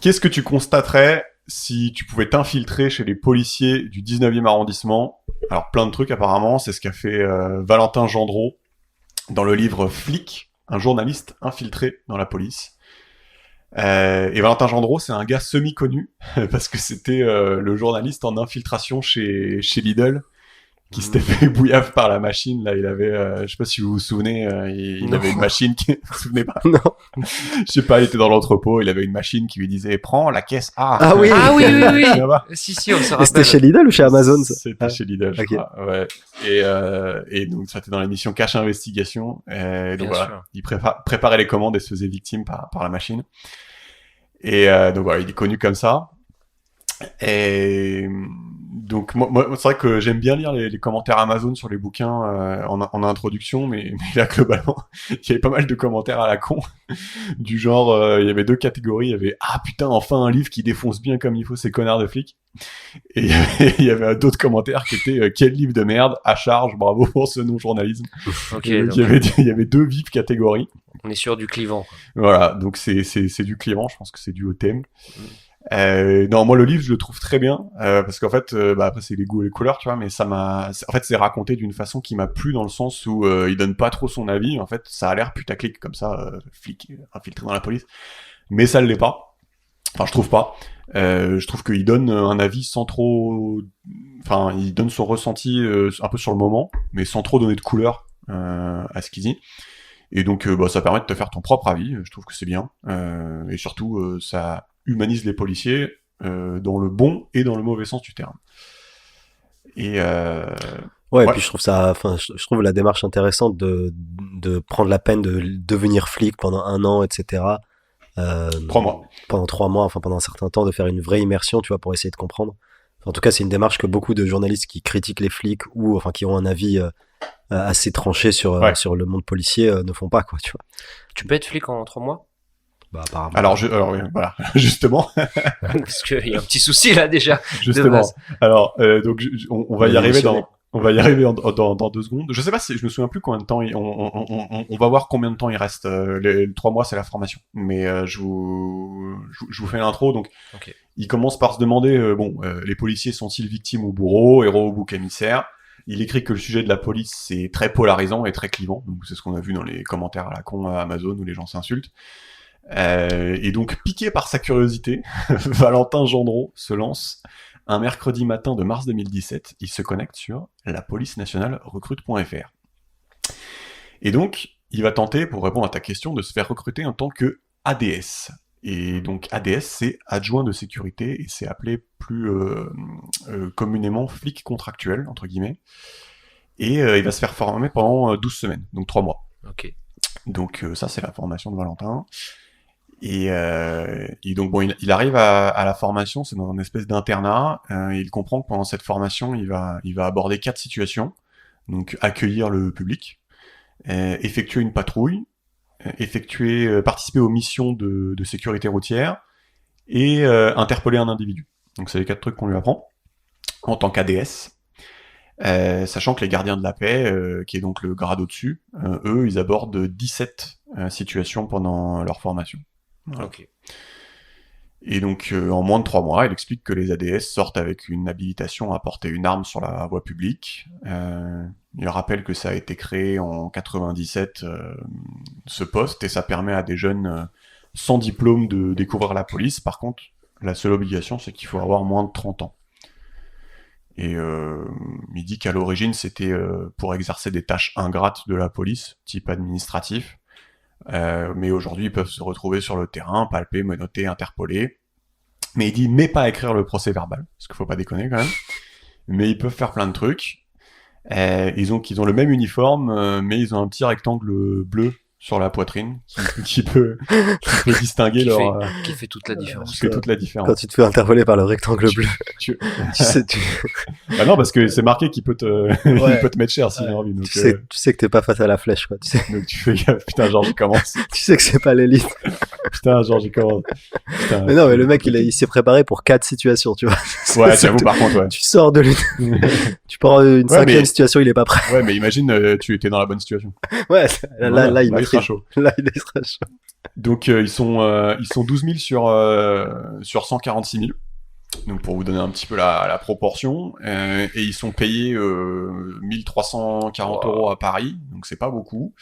Qu'est-ce que tu constaterais si tu pouvais t'infiltrer chez les policiers du 19e arrondissement? Alors, plein de trucs apparemment, c'est ce qu'a fait Valentin Gendreau dans le livre Flic, un journaliste infiltré dans la police. Et Valentin Gendreau, c'est un gars semi-connu, parce que c'était le journaliste en infiltration chez Lidl, qui s'était fait bouillave par la machine. Là, il avait, je sais pas si vous vous souvenez, il avait une machine qui, vous vous souvenez pas? Non. Je sais pas, il était dans l'entrepôt, il avait une machine qui lui disait, prends la caisse A. Ah oui. Ah oui. Là-bas. Si, on se Et rappelle. c'était chez Lidl ou chez Amazon ça? C'était chez Lidl, je Ok. crois. Ouais. Et donc, ça était dans l'émission Cache Investigation. Et donc Bien voilà, sûr. il préparait les commandes et se faisait victime par la machine. Et donc voilà, il est connu comme ça. Et donc moi c'est vrai que j'aime bien lire les commentaires Amazon sur les bouquins en introduction, mais là globalement il y avait pas mal de commentaires à la con du genre il y avait deux catégories. Il y avait ah putain, enfin un livre qui défonce bien comme il faut ces connards de flics, et il y avait d'autres commentaires qui étaient quel livre de merde, à charge, bravo pour ce non journalisme. Ok, Donc, donc il y avait deux vives catégories. on est sur du clivant. Quoi. Voilà, donc c'est du clivant, je pense que c'est dû au thème. Non, moi le livre je le trouve très bien parce qu'en fait, après c'est les goûts et les couleurs, tu vois, mais en fait c'est raconté d'une façon qui m'a plu dans le sens où il donne pas trop son avis. En fait, ça a l'air putaclic comme ça, flic infiltré dans la police, mais ça l'est pas. Enfin, je trouve pas. Je trouve qu'il donne un avis sans trop, enfin, il donne son ressenti un peu sur le moment, mais sans trop donner de couleur à ce qu'il dit. Et donc, ça permet de te faire ton propre avis. Je trouve que c'est bien. Et surtout, ça humanise les policiers dans le bon et dans le mauvais sens du terme. Et Ouais, et Ouais. puis je trouve ça, enfin, je trouve la démarche intéressante de prendre la peine de devenir flic pendant 1 an, etc. 3 mois. Pendant 3 mois, enfin pendant un certain temps, de faire une vraie immersion, tu vois, pour essayer de comprendre. En tout cas, c'est une démarche que beaucoup de journalistes qui critiquent les flics ou enfin qui ont un avis assez tranché sur Ouais. sur le monde policier ne font pas, quoi, tu vois. Tu peux être flic en 3 mois? Bah apparemment. Alors oui, voilà, justement, Parce qu'il y a un petit souci là déjà. justement. base. Alors, donc, on va y On est arriver émotionné. on va y arriver dans 2 secondes. Je sais pas si, je me souviens plus combien de temps, on va voir combien de temps il reste. Les 3 mois, c'est la formation. Mais je vous fais l'intro. Donc, Ok. il commence par se demander, les policiers sont-ils victimes ou bourreaux, héros ou boucs émissaires? Il écrit que le sujet de la police, c'est très polarisant et très clivant. Donc, c'est ce qu'on a vu dans les commentaires à la con à Amazon où les gens s'insultent. Et donc, piqué par sa curiosité, Valentin Gendreau se lance un mercredi matin de mars 2017. Il se connecte sur la police nationale recrute.fr. Et donc, il va tenter, pour répondre à ta question, de se faire recruter en tant que ADS. Et donc, ADS, c'est adjoint de sécurité, et c'est appelé plus communément flic contractuel, entre guillemets. Et il va se faire former pendant 12 semaines, donc 3 mois. Ok. Donc ça, c'est la formation de Valentin. Et donc bon, il arrive à la formation, c'est dans une espèce d'internat. Il comprend que pendant cette formation, il va aborder 4 situations. Donc accueillir le public, effectuer une patrouille, participer aux missions de sécurité routière et interpeller un individu. Donc c'est les 4 trucs qu'on lui apprend en tant qu'ADS. Sachant que les gardiens de la paix, qui est donc le grade au-dessus, eux, ils abordent 17 situations pendant leur formation. Voilà. Ok. Et donc, en moins de 3 mois, il explique que les ADS sortent avec une habilitation à porter une arme sur la voie publique. Il rappelle que ça a été créé en 97, ce poste, et ça permet à des jeunes sans diplôme de découvrir la police. Par contre, la seule obligation, c'est qu'il faut avoir moins de 30 ans. Et il dit qu'à l'origine, c'était pour exercer des tâches ingrates de la police, type administratif. Mais aujourd'hui, ils peuvent se retrouver sur le terrain, palper, menotter, interpeller. Mais il dit, mais pas écrire le procès verbal, parce qu'il faut pas déconner quand même. Mais ils peuvent faire plein de trucs. Ils ont le même uniforme, mais ils ont un petit rectangle bleu sur la poitrine qui peut distinguer Qui fait toute la différence. qui fait toute la différence. Quand tu te fais interpeller par le rectangle bleu, Tu- tu sais, Bah non, parce que c'est marqué qu'il peut te, il peut te mettre cher s'il a envie. Donc, tu sais que t'es pas face à la flèche, quoi. Tu sais donc tu fais gaffe, putain, genre, je commence. que c'est pas l'élite. Putain, genre, j'ai commencé. Putain, Mais non, mais le mec, il s'est préparé pour 4 situations, tu vois. Ouais, j'avoue, par contre, ouais. Tu sors de l'une, tu prends une Ouais, cinquième mais- situation, il est pas prêt. Ouais, mais imagine, tu étais dans la bonne situation. Ouais, là, Voilà, là, il sera maîtrise. chaud. Là, il sera chaud. Donc, ils sont 12 000 sur 146 000. Donc, pour vous donner un petit peu la proportion. Et ils sont payés 1340 euros à Paris. Donc, c'est pas beaucoup.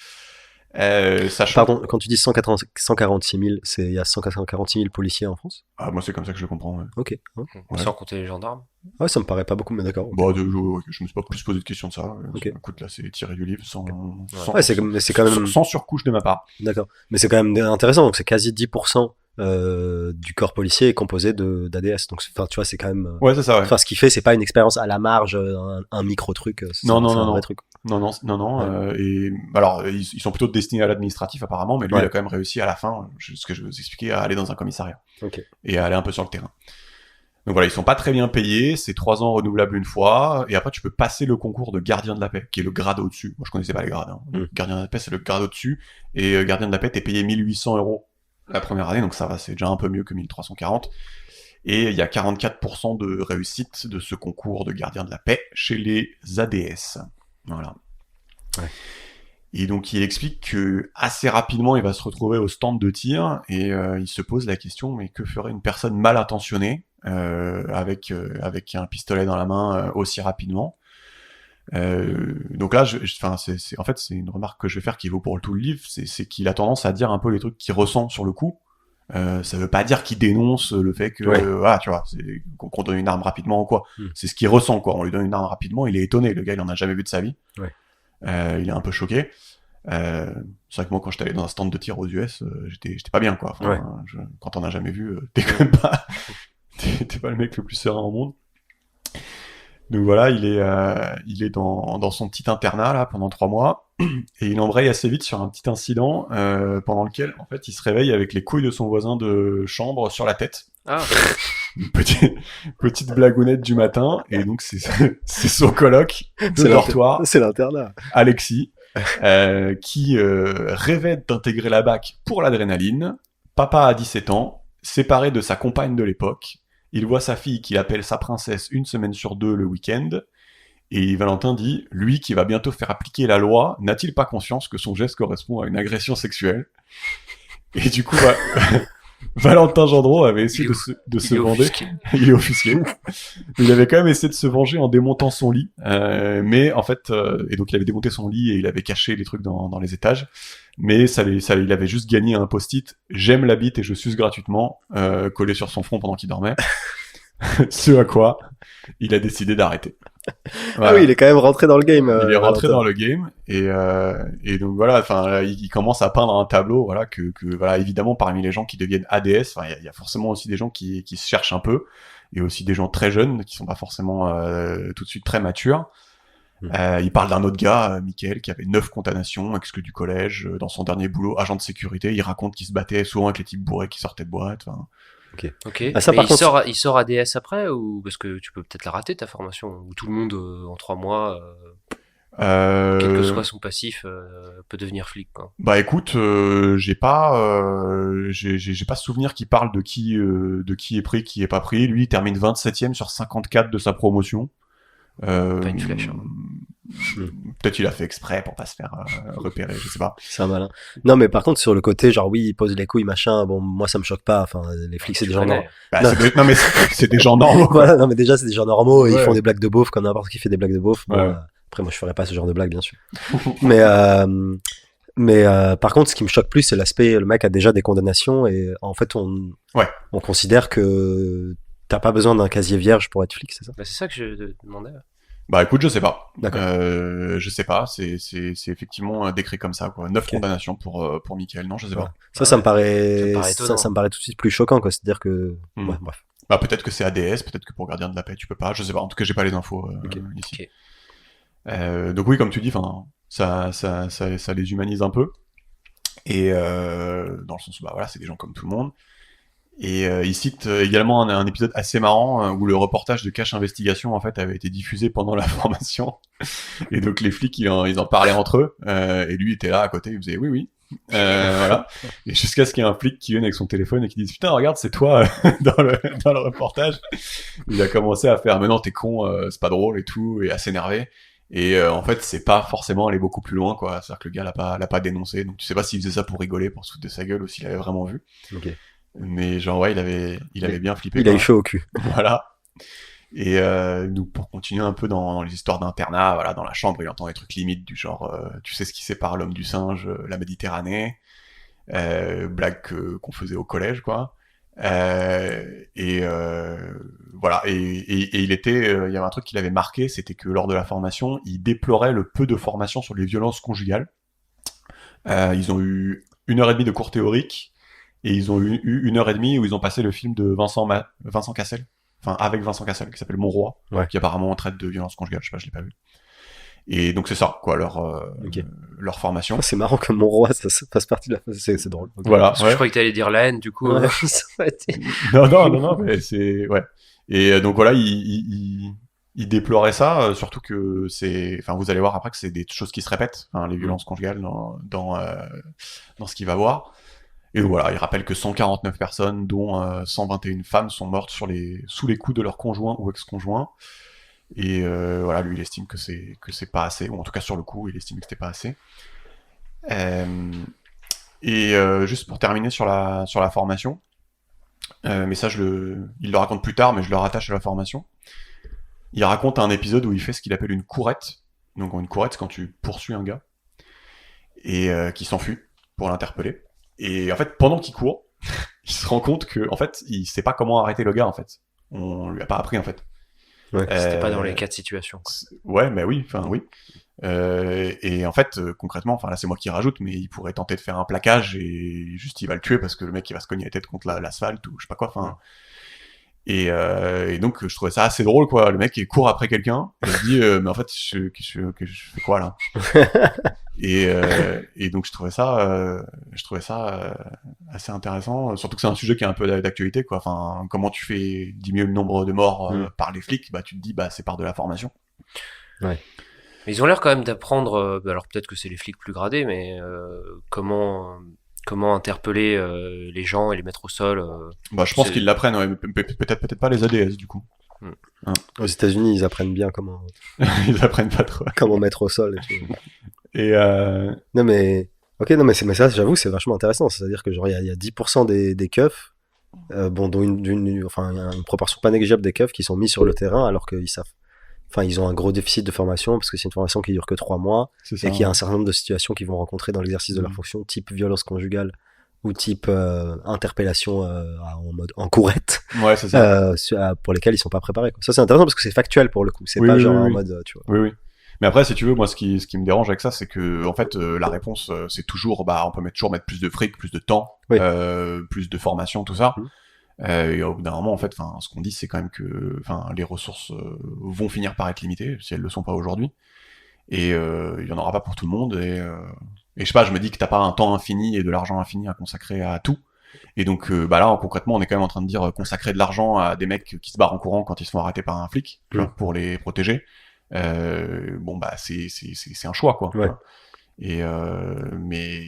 Sachant... Pardon, quand tu dis 146 000, il y a 146 000 policiers en France? Ah, moi, c'est comme ça que je le comprends, ouais. Ok. Ouais. Ouais. Sans compter les gendarmes. Ouais, ça me paraît pas beaucoup, mais d'accord. Bon, je me suis pas plus posé de questions de ça. Ok. Écoute, là, c'est tiré du livre Ouais, c'est quand même. sans surcouche de ma part. D'accord. Mais c'est quand même intéressant. Donc, c'est quasi 10% du corps policier est composé d'ADS. Donc, enfin, tu vois, c'est quand même. Ouais, c'est ça, ouais. Enfin, ce qu'il fait, c'est pas une expérience à la marge, un micro truc. C'est Non, un non. vrai truc. Non. Ouais. Et alors, ils sont plutôt destinés à l'administratif apparemment, mais lui, Ouais. il a quand même réussi à la fin, ce que je vais vous expliquer, à aller dans un commissariat Ok. et à aller un peu sur le terrain. Donc voilà, ils sont pas très bien payés, c'est 3 ans renouvelables une fois, et après tu peux passer le concours de gardien de la paix, qui est le grade au-dessus. Moi, je connaissais pas les grades. Hein. Mm. Gardien de la paix, c'est le grade au-dessus, et gardien de la paix, t'es payé 1800 euros la première année, donc ça va, c'est déjà un peu mieux que 1340. Et il y a 44% de réussite de ce concours de gardien de la paix chez les ADS. Voilà. Ouais. Et donc il explique que assez rapidement il va se retrouver au stand de tir et il se pose la question, mais que ferait une personne mal intentionnée avec un pistolet dans la main aussi rapidement. Donc là, en fait c'est une remarque que je vais faire qui vaut pour tout le livre, c'est qu'il a tendance à dire un peu les trucs qu'il ressent sur le coup. Ça veut pas dire qu'il dénonce le fait que Ouais. voilà, tu vois, qu'on donne une arme rapidement ou quoi. C'est ce qu'il ressent, quoi. On lui donne une arme rapidement, il est étonné, le gars il en a jamais vu de sa vie. Ouais. Il est un peu choqué. C'est vrai que moi quand j'étais allé dans un stand de tir aux US, j'étais pas bien, quoi. Enfin, Ouais. quand on a jamais vu, t'es quand même pas t'es pas le mec le plus serein au monde. Donc voilà, il est dans son petit internat là pendant 3 mois et il embraye assez vite sur un petit incident pendant lequel en fait il se réveille avec les couilles de son voisin de chambre sur la tête. Ah, Une petite blagounette du matin, et donc c'est son coloc de C'est dortoir, C'est l'internat. Alexis, qui rêvait d'intégrer la BAC pour l'adrénaline. Papa a 17 ans, séparé de sa compagne de l'époque. Il voit sa fille qu'il appelle sa princesse une semaine sur 2 le week-end. Et Valentin dit, lui qui va bientôt faire appliquer la loi, n'a-t-il pas conscience que son geste correspond à une agression sexuelle? Et du coup, Valentin Gendreau avait essayé de se venger. Il est offusqué. Il avait quand même essayé de se venger en démontant son lit. Mais en fait, et donc il avait démonté son lit et il avait caché les trucs dans les étages. Mais il avait juste gagné un post-it « J'aime la bite et je suce gratuitement » collé sur son front pendant qu'il dormait. Ce à quoi il a décidé d'arrêter. Voilà. Ah oui, il est quand même rentré dans le game. Il est rentré Valentin. dans le game et donc voilà, enfin il commence à peindre un tableau, voilà que voilà, évidemment parmi les gens qui deviennent ADS, enfin il y a forcément aussi des gens qui se cherchent un peu et aussi des gens très jeunes qui sont pas forcément tout de suite très matures. Il parle d'un autre gars, Mickaël, qui avait 9 condamnations, exclu du collège, dans son dernier boulot, agent de sécurité. Il raconte qu'il se battait souvent avec les types bourrés qui sortaient de boîte. Enfin, ok. Ah, ça, Mais par il contre- sort ADS après, ou parce que tu peux peut-être la rater ta formation, ou tout le monde en 3 mois, quel que soit son passif, peut devenir flic, quoi. Bah écoute, j'ai pas souvenir qu'il parle de qui est pris, qui est pas pris. Lui, il termine 27e sur 54 de sa promotion. Pas une flèche, hein. Peut-être il a fait exprès pour pas se faire repérer, je sais pas. C'est un malin. Non, mais par contre, sur le côté, genre, oui, il pose les couilles, machin, bon, moi, ça me choque pas. Enfin, les flics, c'est Tu des gens connais. normaux. Bah, Non. non mais c'est des gens normaux, quoi. Voilà, non, mais déjà, c'est des gens normaux et ils Ouais. font des blagues de beauf comme n'importe qui fait des blagues de beauf. Bon, Ouais. après, moi, je ferais pas ce genre de blagues, bien sûr. Mais par contre, ce qui me choque plus, c'est l'aspect, le mec a déjà des condamnations et en fait, on considère que t'as pas besoin d'un casier vierge pour être flic, c'est ça? Bah, c'est ça que je demandais. Bah écoute, je sais pas. D'accord. Je sais pas, c'est effectivement décrit comme ça, quoi. 9 Ok. condamnations pour Mickaël, non, je sais Ouais. pas. Ça me paraît, ça me paraît étonnant. ça me paraît tout de suite plus choquant, quoi. C'est-à-dire que, Hmm. ouais, bref. Bah peut-être que c'est ADS, peut-être que pour gardien de la paix tu peux pas, je sais pas. En tout cas, j'ai pas les infos Ok. ici. Ok. Donc oui, comme tu dis, enfin, ça les humanise un peu. Et dans le sens où bah voilà, c'est des gens comme tout le monde. Et il cite également un épisode assez marrant où le reportage de Cache Investigation en fait avait été diffusé pendant la formation. Et donc les flics ils en parlaient entre eux. Et lui était là à côté, il faisait oui, Voilà. Et jusqu'à ce qu'il y ait un flic qui vienne avec son téléphone et qui dise putain regarde c'est toi dans le reportage. Il a commencé à faire mais non t'es con, c'est pas drôle et tout, et à s'énerver. Et en fait c'est pas forcément aller beaucoup plus loin quoi. C'est-à-dire que le gars l'a pas dénoncé. Donc tu sais pas s'il faisait ça pour rigoler, pour se foutre de sa gueule, ou s'il avait vraiment vu. Ok. Mais genre ouais il avait bien flippé. Il a eu chaud au cul. Voilà. Et donc pour continuer un peu dans les histoires d'internat, voilà, dans la chambre, il entend des trucs limites du genre, tu sais ce qui sépare l'homme du singe, la Méditerranée, blague qu'on faisait au collège, quoi. Et voilà. Et il était, il y avait un truc qui l'avait marqué, c'était que lors de la formation, il déplorait le peu de formation sur les violences conjugales. Ils ont eu 1h30 de cours théoriques, et ils ont eu 1h30 où ils ont passé le film de Vincent Cassel. Enfin, avec Vincent Cassel, qui s'appelle Mon Roi, Ouais. qui apparemment traite de violence conjugale, je sais pas, je l'ai pas vu. Et donc c'est ça, quoi, Ok. leur formation. Oh, c'est marrant que mon roi, ça fasse partie de la. C'est drôle. Ok. Voilà, Parce que je croyais que t'allais dire la haine, du coup. Ouais. Ça aurait été- non, mais c'est, ouais. Et donc voilà, il déplorait ça, surtout que c'est, enfin, vous allez voir après que c'est des choses qui se répètent, hein, les violences conjugales dans ce qu'il va voir. Et voilà, il rappelle que 149 personnes, dont 121 femmes, sont mortes sous les coups de leur conjoint ou ex-conjoint. Et voilà, lui, il estime que c'est pas assez, ou en tout cas sur le coup, il estime que c'était pas assez. Et juste pour terminer sur la formation, mais ça, il le raconte plus tard, mais je le rattache à la formation. Il raconte un épisode où il fait ce qu'il appelle une courette. Donc une courette, c'est quand tu poursuis un gars et qui s'enfuit pour l'interpeller. Et en fait, pendant qu'il court, il se rend compte que, en fait, il sait pas comment arrêter le gars, en fait. On lui a pas appris, en fait. Ouais. C'était pas dans les cas de situation. Ouais, mais oui, enfin oui. Et en fait, concrètement, enfin là c'est moi qui rajoute, mais il pourrait tenter de faire un plaquage et juste il va le tuer parce que le mec il va se cogner la tête contre l'asphalte ou je sais pas quoi. Enfin. Et donc je trouvais ça assez drôle quoi. Le mec il court après quelqu'un, et il se dit mais en fait je fais quoi là. Et donc je trouvais ça assez intéressant, surtout que c'est un sujet qui est un peu d'actualité quoi. Enfin comment tu fais diminuer le nombre de morts par les flics, bah tu te dis bah c'est par de la formation. Ouais. Mais ils ont l'air quand même d'apprendre, alors peut-être que c'est les flics plus gradés, mais comment interpeller les gens et les mettre au sol. Bah je pense qu'ils l'apprennent, ouais, peut-être pas les ADS du coup. Hein. Aux États-Unis, ils apprennent bien comment Ils apprennent pas trop. comment mettre au sol. Et tout. Et Non mais ok, non mais ça, j'avoue, c'est vachement intéressant. C'est-à-dire que genre il y a 10% des keufs, bon, dont enfin il y a une proportion pas négligeable des keufs qui sont mis sur le terrain alors qu'ils savent. Enfin, ils ont un gros déficit de formation parce que c'est une formation qui dure que 3 mois c'est ça. et qu'il y a un certain nombre de situations qu'ils vont rencontrer dans l'exercice de leur fonction, type violence conjugale ou type interpellation en courette, Ouais, c'est ça. pour lesquelles ils sont pas préparés. Quoi. Ça c'est intéressant parce que c'est factuel pour le coup. C'est Oui, pas oui, genre oui, en oui. mode, tu vois. Oui, oui. Mais après, si tu veux, moi, ce qui me dérange avec ça, c'est que, en fait, la réponse, c'est toujours, bah, on peut toujours mettre plus de fric, plus de temps, Oui. plus de formation, tout ça. Mhm. Et au bout d'un moment, en fait, enfin, ce qu'on dit, c'est quand même que, enfin, les ressources vont finir par être limitées, si elles le sont pas aujourd'hui. Et il y en aura pas pour tout le monde. Et je sais pas, je me dis que t'as pas un temps infini et de l'argent infini à consacrer à tout. Et donc, bah là, concrètement, on est quand même en train de dire consacrer de l'argent à des mecs qui se barrent en courant quand ils se font arrêter par un flic, tu vois, pour les protéger. Bon bah c'est un choix quoi. Ouais. Et mais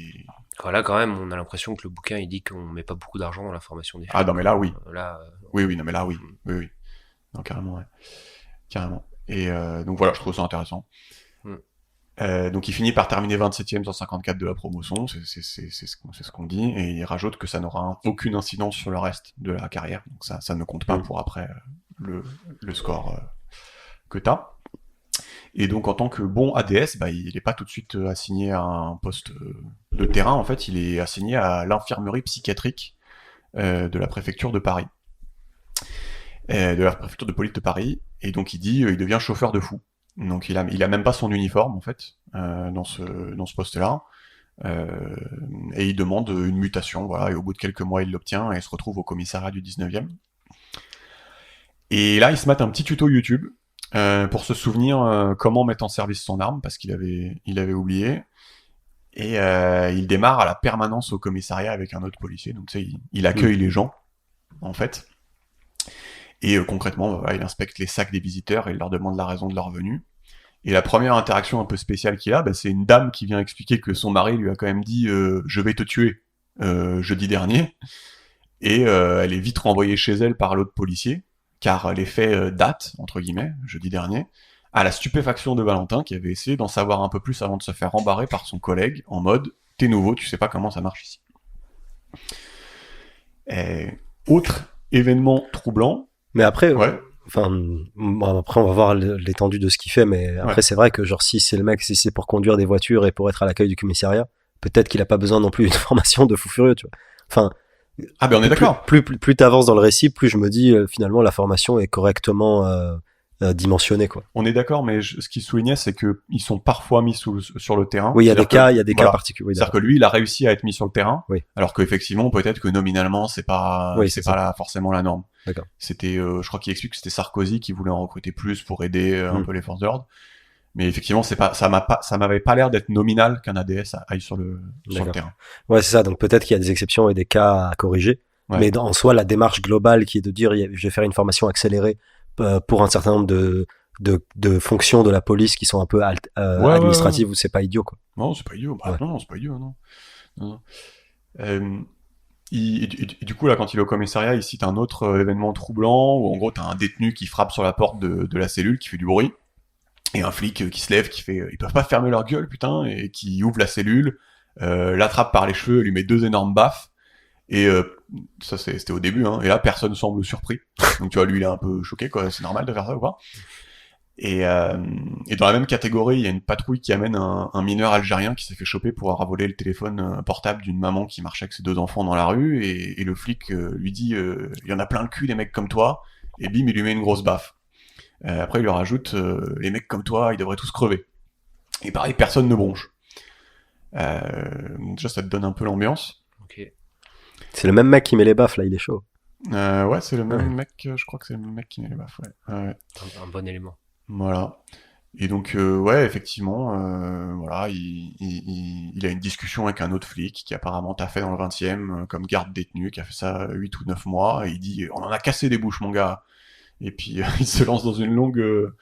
Voilà, quand même, on a l'impression que le bouquin il dit qu'on met pas beaucoup d'argent dans la formation des flics. ah non mais là oui. Là, Oui non mais là oui. Oui. Non carrément ouais. Carrément. Et donc voilà, je trouve ça intéressant. Donc il finit par terminer 27ème sur 54 de la promotion, c'est ce qu'on dit, et il rajoute que ça n'aura aucune incidence sur le reste de la carrière, donc ça ne compte pas pour après le score que t'as. Et donc en tant que bon ADS, bah, il n'est pas tout de suite assigné à un poste de terrain, en fait il est assigné à l'infirmerie psychiatrique de la préfecture de Paris. De la préfecture de police de Paris, et donc il dit il devient chauffeur de fou. Donc il a même pas son uniforme en fait dans ce poste-là, et il demande une mutation, voilà, et au bout de quelques mois il l'obtient et se retrouve au commissariat du 19e. Et là il se mate un petit tuto YouTube pour se souvenir comment mettre en service son arme parce qu'il avait oublié. Et il démarre à la permanence au commissariat avec un autre policier, donc tu sais il accueille les gens en fait. Et concrètement, voilà, il inspecte les sacs des visiteurs et il leur demande la raison de leur venue. Et la première interaction un peu spéciale qu'il a, c'est une dame qui vient expliquer que son mari lui a quand même dit je vais te tuer jeudi dernier, et elle est vite renvoyée chez elle par l'autre policier, car les faits datent, entre guillemets, jeudi dernier, à la stupéfaction de Valentin, qui avait essayé d'en savoir un peu plus avant de se faire rembarrer par son collègue, en mode « t'es nouveau, tu sais pas comment ça marche ici ». Autre événement troublant... Mais après, ouais. Enfin, après, on va voir l'étendue de ce qu'il fait, mais après, c'est vrai que, genre, si c'est pour conduire des voitures et pour être à l'accueil du commissariat, peut-être qu'il a pas besoin non plus d'une formation de fou furieux, tu vois. Enfin. Ah, on est d'accord. Plus t'avances dans le récit, plus je me dis, finalement, la formation est correctement dimensionnée, quoi. On est d'accord, mais ce qu'il soulignait, c'est qu'ils sont parfois mis sur le terrain. Oui, il y a des cas particuliers. Oui, c'est-à-dire que lui, il a réussi à être mis sur le terrain, oui. Alors qu'effectivement, peut-être que nominalement, c'est pas forcément la norme. D'accord. C'était, je crois qu'il explique que c'était Sarkozy qui voulait en recruter plus pour aider un peu les forces d'ordre. Mais effectivement, ça m'avait pas l'air d'être nominal qu'un ADS aille sur le terrain. Ouais, c'est ça. Donc peut-être qu'il y a des exceptions et des cas à corriger. Ouais. Mais en soi, la démarche globale qui est de dire, je vais faire une formation accélérée pour un certain nombre de fonctions de la police qui sont un peu administratives, ou c'est pas idiot, quoi. Non, c'est pas idiot. Non, c'est pas idiot, non. Et du coup, là, quand il est au commissariat, il cite un autre événement troublant où, en gros, t'as un détenu qui frappe sur la porte de la cellule, qui fait du bruit, et un flic qui se lève, qui fait « Ils peuvent pas fermer leur gueule, putain !» et qui ouvre la cellule, l'attrape par les cheveux, lui met 2 énormes baffes, et ça, c'était au début, hein, et là, personne semble surpris. Donc, tu vois, lui, il est un peu choqué, quoi, c'est normal de faire ça ou pas ? Et dans la même catégorie, il y a une patrouille qui amène un mineur algérien qui s'est fait choper pour avoir volé le téléphone portable d'une maman qui marchait avec ses 2 enfants dans la rue, et le flic lui dit il y en a plein le cul des mecs comme toi, et bim, il lui met une grosse baffe. Après, il lui rajoute les mecs comme toi, ils devraient tous crever. Et pareil, personne ne bronche. Déjà, ça te donne un peu l'ambiance. Okay. C'est le même mec qui met les baffes, là, il est chaud. Ouais, c'est le même mec, je crois que c'est le même mec qui met les baffes, ouais. Un bon élément. Voilà. Et donc, ouais, effectivement, voilà, il a une discussion avec un autre flic qui apparemment t'a fait dans le 20e comme garde détenu, qui a fait ça 8 ou 9 mois, et il dit « On en a cassé des bouches, mon gars !» Et puis, il se lance dans une longue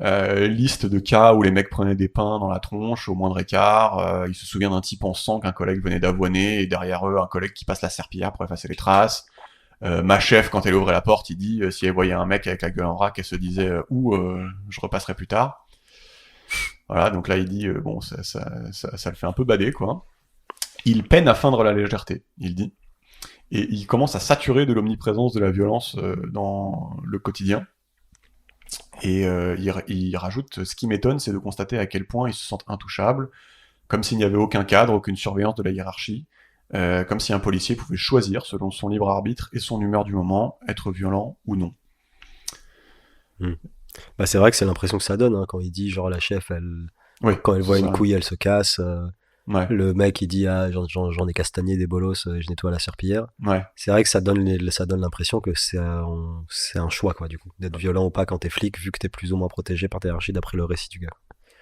liste de cas où les mecs prenaient des pains dans la tronche au moindre écart. Il se souvient d'un type en sang qu'un collègue venait d'avoiner, et derrière eux, un collègue qui passe la serpillière pour effacer les traces. Ma chef, quand elle ouvrait la porte, il dit si elle voyait un mec avec la gueule en vrac, elle se disait je repasserai plus tard. Voilà, donc là il dit bon, ça le fait un peu bader, quoi. Il peine à feindre la légèreté, il dit, et il commence à saturer de l'omniprésence de la violence dans le quotidien. Et il rajoute ce qui m'étonne, c'est de constater à quel point ils se sentent intouchables, comme s'il n'y avait aucun cadre, aucune surveillance de la hiérarchie. Comme si un policier pouvait choisir, selon son libre arbitre et son humeur du moment, être violent ou non. Bah, c'est vrai que c'est l'impression que ça donne, hein, quand il dit genre la chef, quand elle voit une couille, elle se casse. Ouais. Le mec, il dit j'en ai castagné des bolosses, je nettoie la serpillière. Ouais. C'est vrai que ça donne l'impression que c'est un choix, quoi, du coup, d'être violent ou pas quand t'es flic, vu que t'es plus ou moins protégé par ta hiérarchie d'après le récit du gars.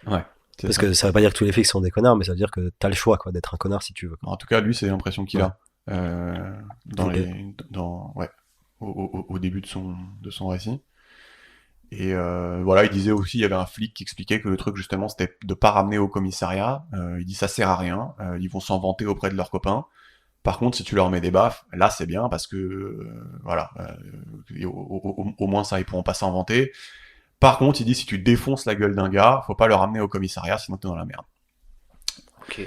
Ouais. Parce que ça veut pas dire que tous les flics sont des connards, mais ça veut dire que t'as le choix, quoi, d'être un connard si tu veux. En tout cas, lui, c'est l'impression qu'il a au début de son récit. Et voilà, il disait aussi, il y avait un flic qui expliquait que le truc justement, c'était de pas ramener au commissariat. Il dit ça sert à rien. Ils vont s'en vanter auprès de leurs copains. Par contre, si tu leur mets des baffes, là c'est bien parce que voilà, au moins ça, ils pourront pas s'en vanter. Par contre, il dit si tu défonces la gueule d'un gars, faut pas le ramener au commissariat, sinon t'es dans la merde. Ok.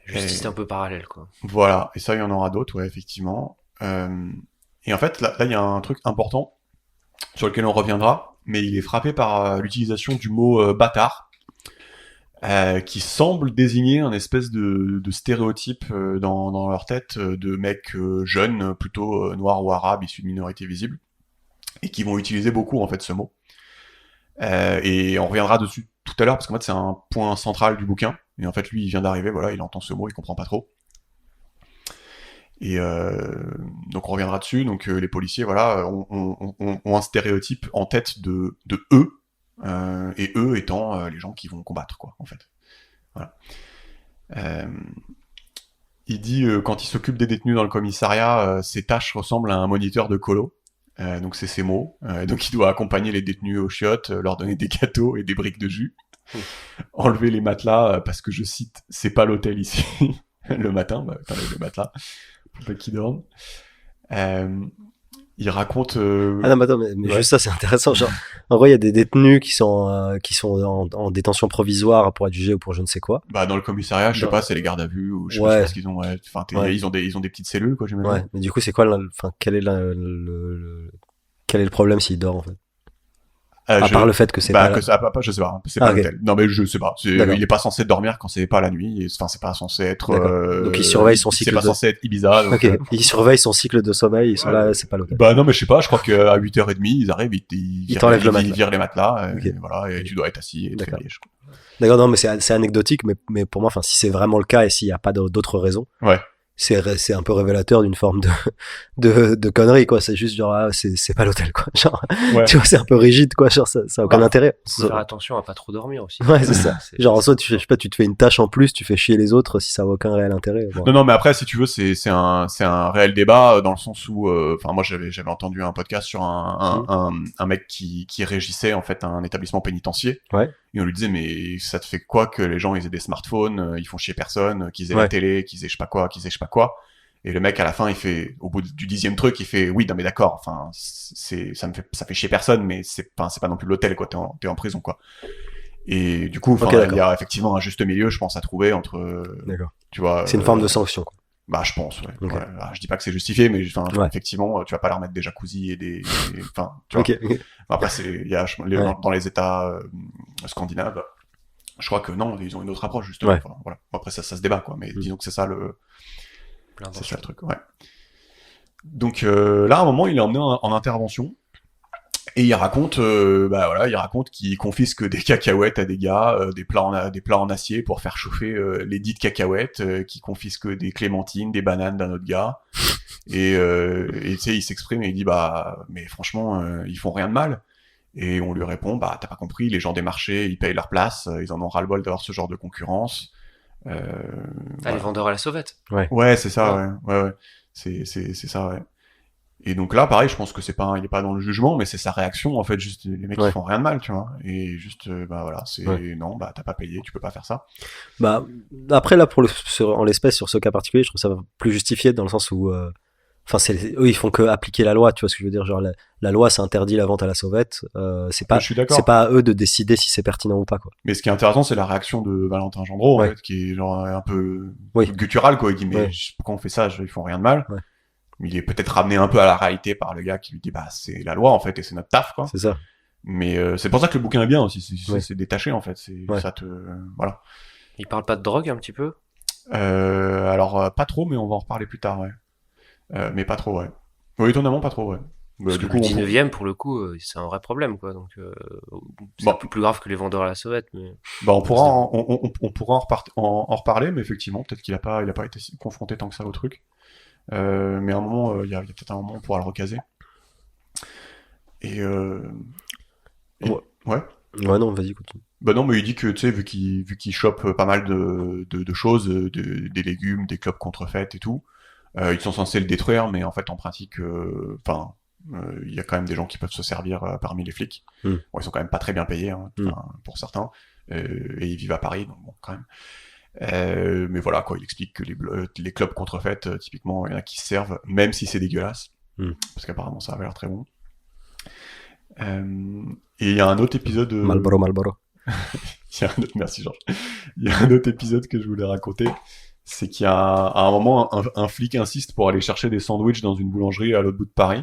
Justice un peu parallèle, quoi. Voilà, et ça, il y en aura d'autres, ouais, effectivement. Et en fait, là, il y a un truc important sur lequel on reviendra, mais il est frappé par l'utilisation du mot bâtard, qui semble désigner un espèce de stéréotype dans leur tête de mecs jeunes, plutôt noirs ou arabes, issus de minorités visibles, et qui vont utiliser beaucoup, en fait, ce mot. Et on reviendra dessus tout à l'heure parce qu'en fait c'est un point central du bouquin, et en fait lui il vient d'arriver, voilà, il entend ce mot, il comprend pas trop, et donc on reviendra dessus. Donc les policiers, voilà, ont un stéréotype en tête de eux, et eux étant les gens qui vont combattre, quoi, en fait. Voilà. Il dit quand il s'occupe des détenus dans le commissariat, ses tâches ressemblent à un moniteur de colo. Donc c'est ses mots. Donc il doit accompagner les détenus aux chiottes, leur donner des gâteaux et des briques de jus. Enlever les matelas, parce que je cite, c'est pas l'hôtel ici. Le matin, t'enlèves le matelas pour pas qu'ils dorment. Il raconte. Ah non, mais attends, mais juste ça, c'est intéressant. Genre, en vrai, il y a des détenus qui sont en détention provisoire pour être jugés ou pour je ne sais quoi. Dans le commissariat, je sais pas, c'est les gardes à vue ou je sais pas ce qu'ils ont. Ouais. Enfin, ils ont des petites cellules, quoi, j'imagine. Ouais, mais du coup, c'est quoi quel est quel est le problème s'il dort en fait? À part le fait que c'est pas. Je sais pas, c'est pas l'hôtel. Non, mais je sais pas. Il est pas censé dormir quand c'est pas la nuit. Enfin, c'est pas censé être. Donc il surveille son cycle. C'est pas censé être Ibiza. Donc, il surveille son cycle de sommeil. Ils sont là, c'est pas l'hôtel. Non, mais je sais pas. Je crois qu'à 8h30, ils arrivent, ils virent les matelas. Okay. Et voilà, et tu dois être assis et te réveiller. D'accord, non, mais c'est anecdotique, mais pour moi, enfin, si c'est vraiment le cas et s'il y a pas d'autres raisons. Ouais. C'est un peu révélateur d'une forme de connerie, quoi. C'est juste genre, c'est pas l'hôtel, quoi. Genre, tu vois, c'est un peu rigide, quoi. Genre, ça a aucun intérêt. Faut faire attention à pas trop dormir aussi. Ouais, c'est ça. Genre, en soi, je sais pas, tu te fais une tâche en plus, tu fais chier les autres si ça a aucun réel intérêt. Bon. Non, mais après, si tu veux, c'est un réel débat dans le sens où, moi, j'avais entendu un podcast sur un mec qui régissait, en fait, un établissement pénitentiaire. Ouais. Et on lui disait, mais ça te fait quoi que les gens, ils aient des smartphones, ils font chier personne, qu'ils aient la télé, qu'ils aient je sais pas quoi. Et le mec, à la fin, il fait, au bout du 10e truc, il fait, oui, non, mais d'accord, enfin, ça fait chier personne, mais c'est pas non plus l'hôtel, quoi, t'es en prison, quoi. Et du coup, il y a effectivement un juste milieu, je pense, à trouver entre, tu vois. C'est une forme de sanction, quoi. Je pense, ouais. Okay. Ouais. Alors, je dis pas que c'est justifié, mais effectivement, tu vas pas leur mettre des jacuzzi et des enfin, tu vois. Okay. Après, dans les États scandinaves, je crois que non, ils ont une autre approche, justement. Enfin, voilà. Après, ça se débat, quoi. Mais disons que c'est ça le truc, ouais. Donc, là, à un moment, il est emmené en intervention. Et il raconte, il raconte qu'il confisque des cacahuètes à des gars, des plats en acier pour faire chauffer les dites cacahuètes, qui confisque des clémentines, des bananes d'un autre gars. Et tu sais, il s'exprime et il dit mais franchement, ils font rien de mal. Et on lui répond t'as pas compris, les gens des marchés, ils payent leur place, ils en ont ras-le-bol d'avoir ce genre de concurrence. Les vendeurs à la sauvette. Ouais, c'est ça, ouais. C'est ça, ouais. Et donc là, pareil, je pense que il est pas dans le jugement, mais c'est sa réaction, en fait, juste, les mecs, ils font rien de mal, tu vois. Et juste, voilà, non, t'as pas payé, tu peux pas faire ça. Après, là, en l'espèce, sur ce cas particulier, je trouve ça plus justifié dans le sens où, eux, ils font que appliquer la loi, tu vois ce que je veux dire, genre, la loi, ça interdit la vente à la sauvette, c'est pas à eux de décider si c'est pertinent ou pas, quoi. Mais ce qui est intéressant, c'est la réaction de Valentin Gendreau, en fait, qui est genre un peu guttural, quoi. Il dit, mais pourquoi on fait ça, ils font rien de mal. Il est peut-être ramené un peu à la réalité par le gars qui lui dit c'est la loi en fait et c'est notre taf, quoi. C'est ça. Mais c'est pour ça que le bouquin est bien aussi, c'est détaché en fait, ça te voilà. Il parle pas de drogue un petit peu? Alors pas trop, mais on va en reparler plus tard, ouais. Mais pas trop, ouais. Oui, étonnamment pas trop, ouais. Parce que le 19e, pour le coup, c'est un vrai problème, quoi. Donc, c'est un peu plus grave que les vendeurs à la sauvette. Mais... on pourra en reparler, mais effectivement, peut-être qu'il a pas été confronté tant que ça au truc. Mais à un moment, il y a peut-être un moment on pourra le recaser. Ouais, non, vas-y, continue. Non, mais il dit que, tu sais, vu qu'il chope pas mal de choses, des légumes, des clopes contrefaites et tout, ils sont censés le détruire, mais en fait, en pratique, il y a quand même des gens qui peuvent se servir parmi les flics. Bon, ils sont quand même pas très bien payés, pour certains, et ils vivent à Paris, donc bon, quand même. Mais voilà, quoi, il explique que les clopes contrefaites, typiquement, il y en a qui se servent, même si c'est dégueulasse, parce qu'apparemment ça avait l'air très bon. Et il y a un autre épisode... Marlboro. Merci Georges. Il y a un autre épisode que je voulais raconter, c'est qu'il y a à un moment, un flic insiste pour aller chercher des sandwichs dans une boulangerie à l'autre bout de Paris,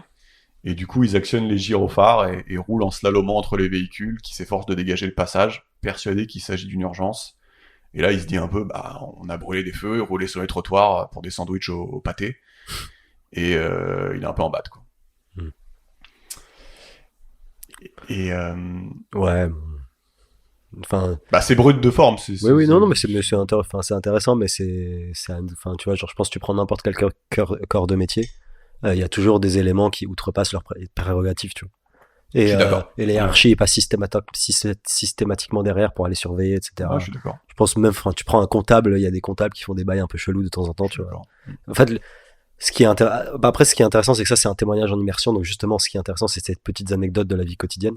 et du coup ils actionnent les gyrophares et roulent en slalomant entre les véhicules qui s'efforcent de dégager le passage, persuadés qu'il s'agit d'une urgence. Et là, il se dit un peu, on a brûlé des feux, roulé sur les trottoirs pour des sandwichs au pâté. Et il est un peu en batte, quoi. Et ouais. Enfin. C'est brut de forme. Oui, non, mais c'est intéressant, mais enfin, tu vois, genre, je pense que tu prends n'importe quel corps de métier, il y a toujours des éléments qui outrepassent leurs prérogatives, tu vois. Et les hiérarchies n'est pas systématiquement derrière pour aller surveiller, etc. Ouais, je suis d'accord. Je pense même, tu prends un comptable, il y a des comptables qui font des bails un peu chelous de temps en temps, tu vois. En fait, Après, ce qui est intéressant, c'est que ça, c'est un témoignage en immersion. Donc, justement, ce qui est intéressant, c'est ces petites anecdotes de la vie quotidienne.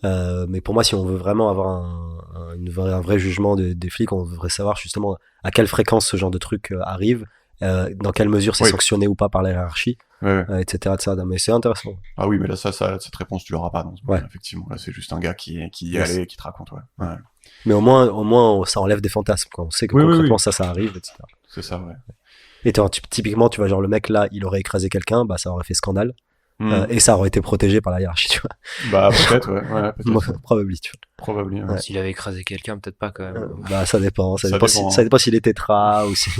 Mais pour moi, si on veut vraiment avoir un vrai jugement des flics, on devrait savoir justement à quelle fréquence ce genre de truc arrive, dans quelle mesure c'est sanctionné ou pas par la hiérarchie, etc., etc. Mais c'est intéressant. Ah oui, mais là, cette réponse, tu l'auras pas. Donc, effectivement, là, c'est juste un gars qui y allait et qui te raconte. Ouais. Mais au moins, ça enlève des fantasmes. Quoi. On sait que concrètement, ça arrive, etc. C'est ça, ouais. Et typiquement, tu vois, genre le mec là, il aurait écrasé quelqu'un, bah ça aurait fait scandale. Et ça aurait été protégé par la hiérarchie, tu vois. Bah peut-être, ouais. Peut-être. Probablement, tu vois. Probablement. Ouais. S'il avait écrasé quelqu'un, peut-être pas quand même. Bah ça dépend. Ça dépend s'il est tétra ou si.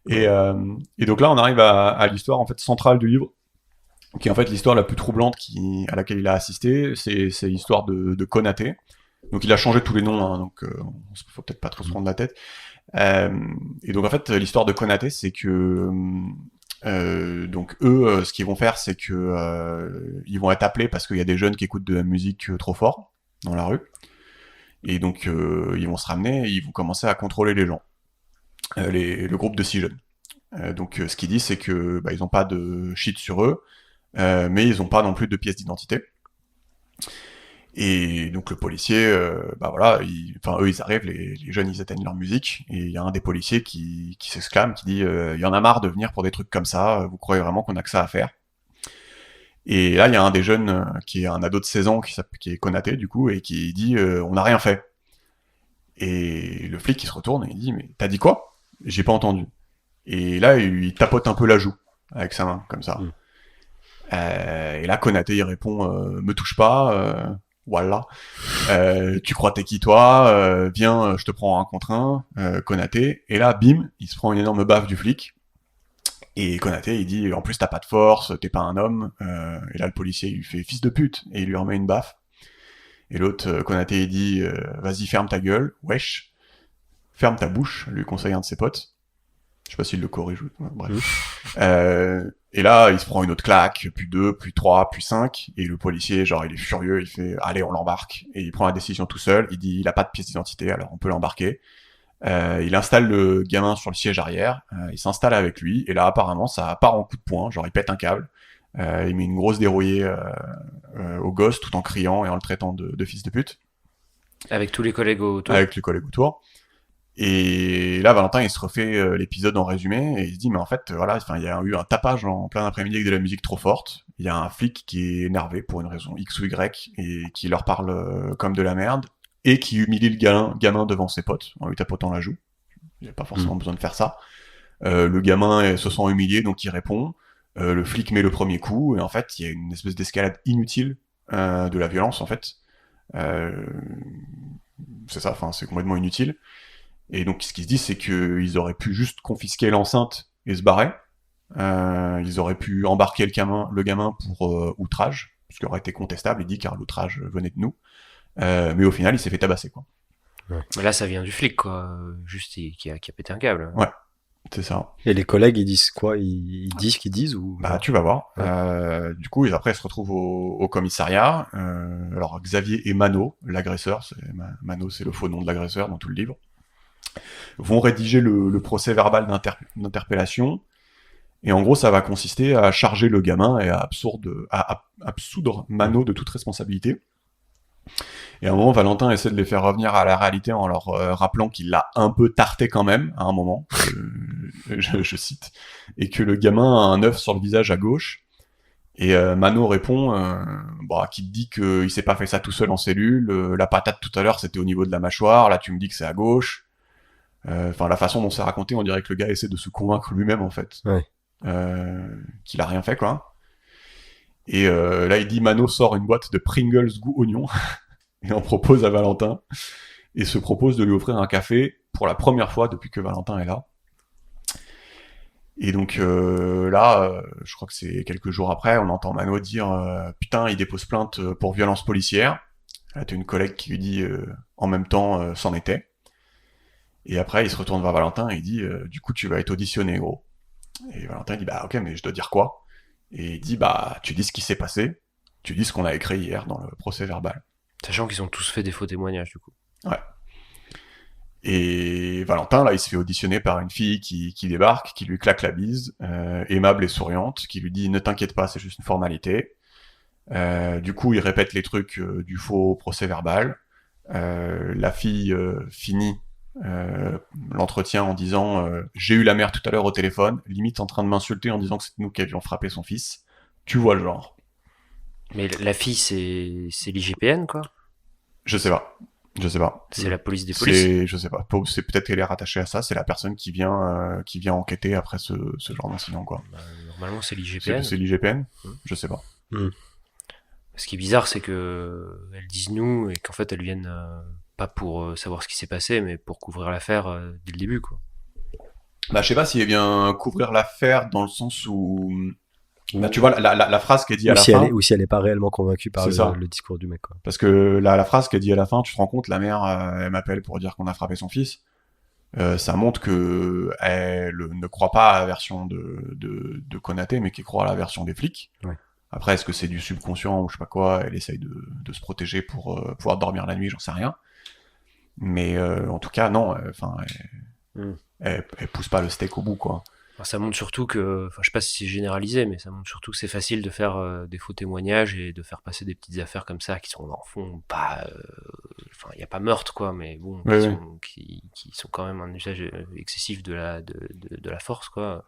Et donc là, on arrive à l'histoire en fait centrale du livre, qui est en fait l'histoire la plus troublante à laquelle il a assisté. C'est l'histoire de Konaté. Donc il a changé tous les noms, hein, donc faut peut-être pas trop se prendre la tête. Et donc en fait, l'histoire de Konaté, c'est que donc eux, ce qu'ils vont faire, c'est que ils vont être appelés parce qu'il y a des jeunes qui écoutent de la musique trop fort dans la rue. Et donc ils vont se ramener et ils vont commencer à contrôler les gens, le groupe de 6 jeunes. Donc ce qu'ils disent, c'est que ils ont pas de shit sur eux, mais ils ont pas non plus de pièces d'identité. Et donc le policier, eux ils arrivent, les jeunes ils éteignent leur musique, et il y a un des policiers qui s'exclame, qui dit il y en a marre de venir pour des trucs comme ça, vous croyez vraiment qu'on a que ça à faire? Et là il y a un des jeunes qui est un ado de 16 ans qui est Konaté du coup, et qui dit on n'a rien fait. Et le flic il se retourne et il dit mais t'as dit quoi? J'ai pas entendu. Et là il tapote un peu la joue avec sa main comme ça. Et là Konaté il répond me touche pas. Voilà. Tu crois t'es qui toi? Viens, je te prends un contre un, Konaté. Et là, bim, il se prend une énorme baffe du flic. Et Konaté, il dit, en plus t'as pas de force, t'es pas un homme. Et là, le policier, il lui fait fils de pute, et il lui remet une baffe. Et l'autre, Konaté, il dit, vas-y, ferme ta gueule, wesh. Ferme ta bouche, lui conseille un de ses potes. Je sais pas s'il le corrige, bref. Et là, il se prend une autre claque, puis 2, puis 3, puis 5, et le policier, genre, il est furieux, il fait, allez, on l'embarque. Et il prend la décision tout seul, il dit, il a pas de pièce d'identité, alors on peut l'embarquer. Il installe le gamin sur le siège arrière, il s'installe avec lui, et là, apparemment, ça part en coup de poing, genre, il pète un câble, il met une grosse dérouillée au gosse, tout en criant et en le traitant de fils de pute. Avec tous les collègues autour. Avec les collègues autour. Et là, Valentin, il se refait l'épisode en résumé, et il se dit, mais en fait, voilà, il y a eu un tapage en plein après-midi avec de la musique trop forte. Il y a un flic qui est énervé pour une raison X ou Y, et qui leur parle comme de la merde, et qui humilie le gamin devant ses potes, en lui tapotant la joue. Il n'y a pas forcément besoin de faire ça. Le gamin se sent humilié, donc il répond. Le flic met le premier coup, et en fait, il y a une espèce d'escalade inutile de la violence, en fait. C'est ça, c'est complètement inutile. Et donc, ce qu'ils se disent, c'est qu'ils auraient pu juste confisquer l'enceinte et se barrer. Ils auraient pu embarquer le gamin pour outrage, ce qui aurait été contestable, il dit, car l'outrage venait de nous. Mais au final, il s'est fait tabasser, quoi. Ouais. Mais là, ça vient du flic, quoi. Juste, qui a pété un câble. Ouais, c'est ça. Et les collègues, ils disent quoi? Ils disent ce qu'ils disent ou... Bah, tu vas voir. Ouais. Du coup, après, ils se retrouvent au commissariat. Alors, Xavier et Mano, l'agresseur, Mano, c'est le faux nom de l'agresseur dans tout le livre, vont rédiger le procès verbal d'interpellation. Et en gros, ça va consister à charger le gamin et à absoudre Mano de toute responsabilité. Et à un moment, Valentin essaie de les faire revenir à la réalité en leur rappelant qu'il l'a un peu tarté quand même, à un moment, je cite, et que le gamin a un œuf sur le visage à gauche. Et Mano répond qui te dit qu'il s'est pas fait ça tout seul en cellule, la patate tout à l'heure c'était au niveau de la mâchoire, là tu me dis que c'est à gauche. La façon dont c'est raconté, on dirait que le gars essaie de se convaincre lui-même en fait, qu'il a rien fait quoi. Et là il dit, Mano sort une boîte de Pringles goût oignon et en propose à Valentin, et se propose de lui offrir un café pour la première fois depuis que Valentin est là. Et donc là, je crois que c'est quelques jours après, on entend Mano dire putain, il dépose plainte pour violence policière. Là, t'as une collègue qui lui dit en même temps c'en était. Et après, il se retourne vers Valentin et il dit du coup, tu vas être auditionné, gros. Et Valentin dit bah ok, mais je dois dire quoi? Et il dit bah tu dis ce qui s'est passé, tu dis ce qu'on a écrit hier dans le procès verbal. Sachant qu'ils ont tous fait des faux témoignages du coup. Ouais. Et Valentin, là, il se fait auditionner par une fille qui débarque, qui lui claque la bise, aimable et souriante, qui lui dit « Ne t'inquiète pas, c'est juste une formalité ». Du coup, il répète les trucs du faux procès-verbal. La fille finit l'entretien en disant j'ai eu la mère tout à l'heure au téléphone, limite en train de m'insulter en disant que c'est nous qui avions frappé son fils. Tu vois le genre. Mais la fille, c'est l'IGPN, quoi. Je sais pas. C'est la police des polices. Je sais pas. C'est peut-être qu'elle est rattachée à ça. C'est la personne qui vient enquêter après ce genre d'incident, quoi. Bah, normalement, c'est l'IGPN. C'est l'IGPN. Je sais pas. Ce qui est bizarre, c'est que elles disent nous et qu'en fait elles viennent pas pour savoir ce qui s'est passé, mais pour couvrir l'affaire dès le début, quoi. Bah, je sais pas s'il est bien couvrir l'affaire dans le sens où, bah, tu vois, la phrase qu'elle dit à la fin. Ou si elle est pas réellement convaincue par le discours du mec, quoi. Parce que la phrase qu'elle dit à la fin, tu te rends compte, la mère, elle m'appelle pour dire qu'on a frappé son fils. Ça montre que elle ne croit pas à la version de Konaté, mais qu'elle croit à la version des flics. Ouais. Après, est-ce que c'est du subconscient ou je sais pas quoi, elle essaye de se protéger pour pouvoir dormir la nuit, j'en sais rien. Mais en tout cas, non, elle pousse pas le steak au bout, quoi. Alors, ça montre surtout que, je sais pas si c'est généralisé, mais ça montre surtout que c'est facile de faire des faux témoignages et de faire passer des petites affaires comme ça qui sont en fond pas, il y a pas meurtre, quoi, mais bon, qui sont quand même un usage excessif de la force, quoi.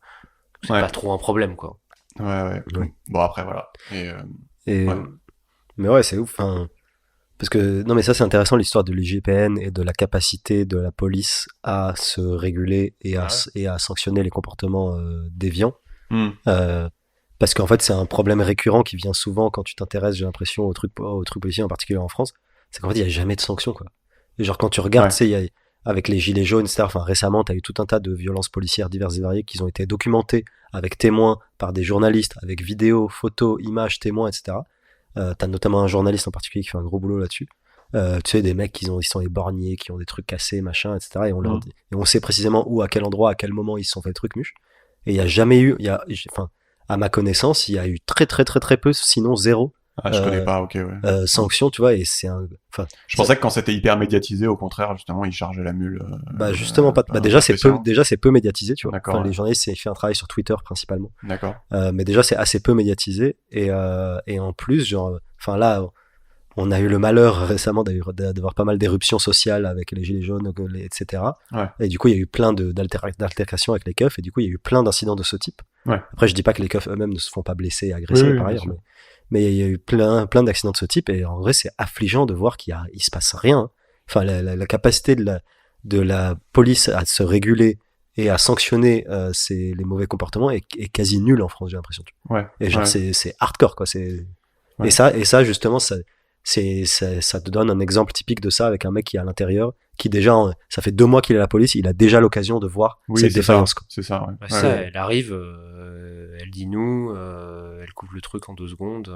C'est pas trop un problème, quoi. Ouais. Bon, après, voilà. Mais ouais, c'est ouf. Parce que, non, mais ça, c'est intéressant, l'histoire de l'IGPN et de la capacité de la police à se réguler et à sanctionner les comportements déviants. Parce qu'en fait, c'est un problème récurrent qui vient souvent quand tu t'intéresses, j'ai l'impression, aux trucs policiers, en particulier en France. C'est qu'en fait, il n'y a jamais de sanctions, quoi. Et genre, quand tu regardes, tu sais, avec les gilets jaunes, etc., récemment, tu as eu tout un tas de violences policières diverses et variées qui ont été documentées avec témoins, par des journalistes, avec vidéos, photos, images, témoins, etc. T'as notamment un journaliste en particulier qui fait un gros boulot là-dessus. Tu sais, des mecs ils sont éborgnés, qui ont des trucs cassés, machin, etc. Et on leur dit, et on sait précisément où, à quel endroit, à quel moment ils se sont fait le truc muche. Et il y a jamais eu, à ma connaissance, il y a eu très peu, sinon zéro. Je connais pas, ok, ouais. Sanctions, tu vois, et c'est je pensais que quand c'était hyper médiatisé, au contraire, justement, ils chargeaient la mule. Justement, pas. Déjà, c'est peu médiatisé, tu vois. D'accord, les journalistes, c'est fait un travail sur Twitter, principalement. D'accord. Mais déjà, c'est assez peu médiatisé, et en plus, genre, là, on a eu le malheur récemment d'avoir pas mal d'éruptions sociales avec les gilets jaunes, etc. Ouais. Et du coup, il y a eu plein d'altercations avec les keufs, et du coup, il y a eu plein d'incidents de ce type. Ouais. Après, je dis pas que les keufs eux-mêmes ne se font pas blesser et agresser par ailleurs, mais il y a eu plein d'accidents de ce type, et en vrai, c'est affligeant de voir qu'il se passe rien. Enfin, la capacité de la police à se réguler et à sanctionner les mauvais comportements est quasi nulle en France, j'ai l'impression. Ouais. Et genre, c'est hardcore, quoi. Et ça, justement, ça te donne un exemple typique de ça avec un mec qui est à l'intérieur, qui déjà, ça fait 2 mois qu'il est à la police, il a déjà l'occasion de voir cette défaillance. C'est ça, ouais. Elle arrive, elle dit nous, elle couvre le truc en 2 secondes.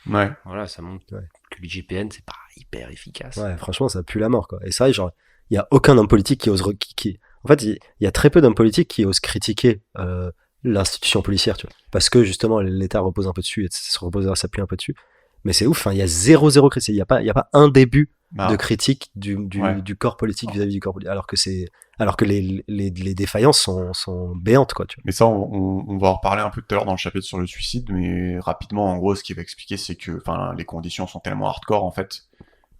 Voilà, ça montre que l'IGPN, c'est pas hyper efficace. Ouais, franchement, ça pue la mort, quoi. Et ça, genre, il y a aucun homme politique qui ose, en fait, il y a très peu d'hommes politiques qui osent critiquer l'institution policière, tu vois. Parce que, justement, l'État repose un peu dessus, et s'appuie un peu dessus. Mais c'est ouf, il y a zéro critique. Il y a pas un début de critique du corps politique vis-à-vis du corps politique. Alors que les défaillances sont béantes, quoi, tu vois. Mais ça, on va en reparler un peu tout à l'heure dans le chapitre sur le suicide, mais rapidement, en gros, ce qu'il va expliquer, c'est que, les conditions sont tellement hardcore, en fait,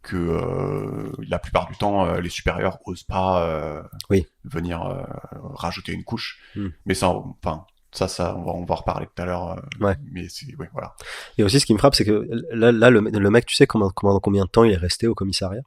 que la plupart du temps, les supérieurs osent pas venir rajouter une couche. Mais ça, on va en reparler tout à l'heure. Mais voilà. Et aussi, ce qui me frappe, c'est que là le mec, tu sais combien de temps il est resté au commissariat,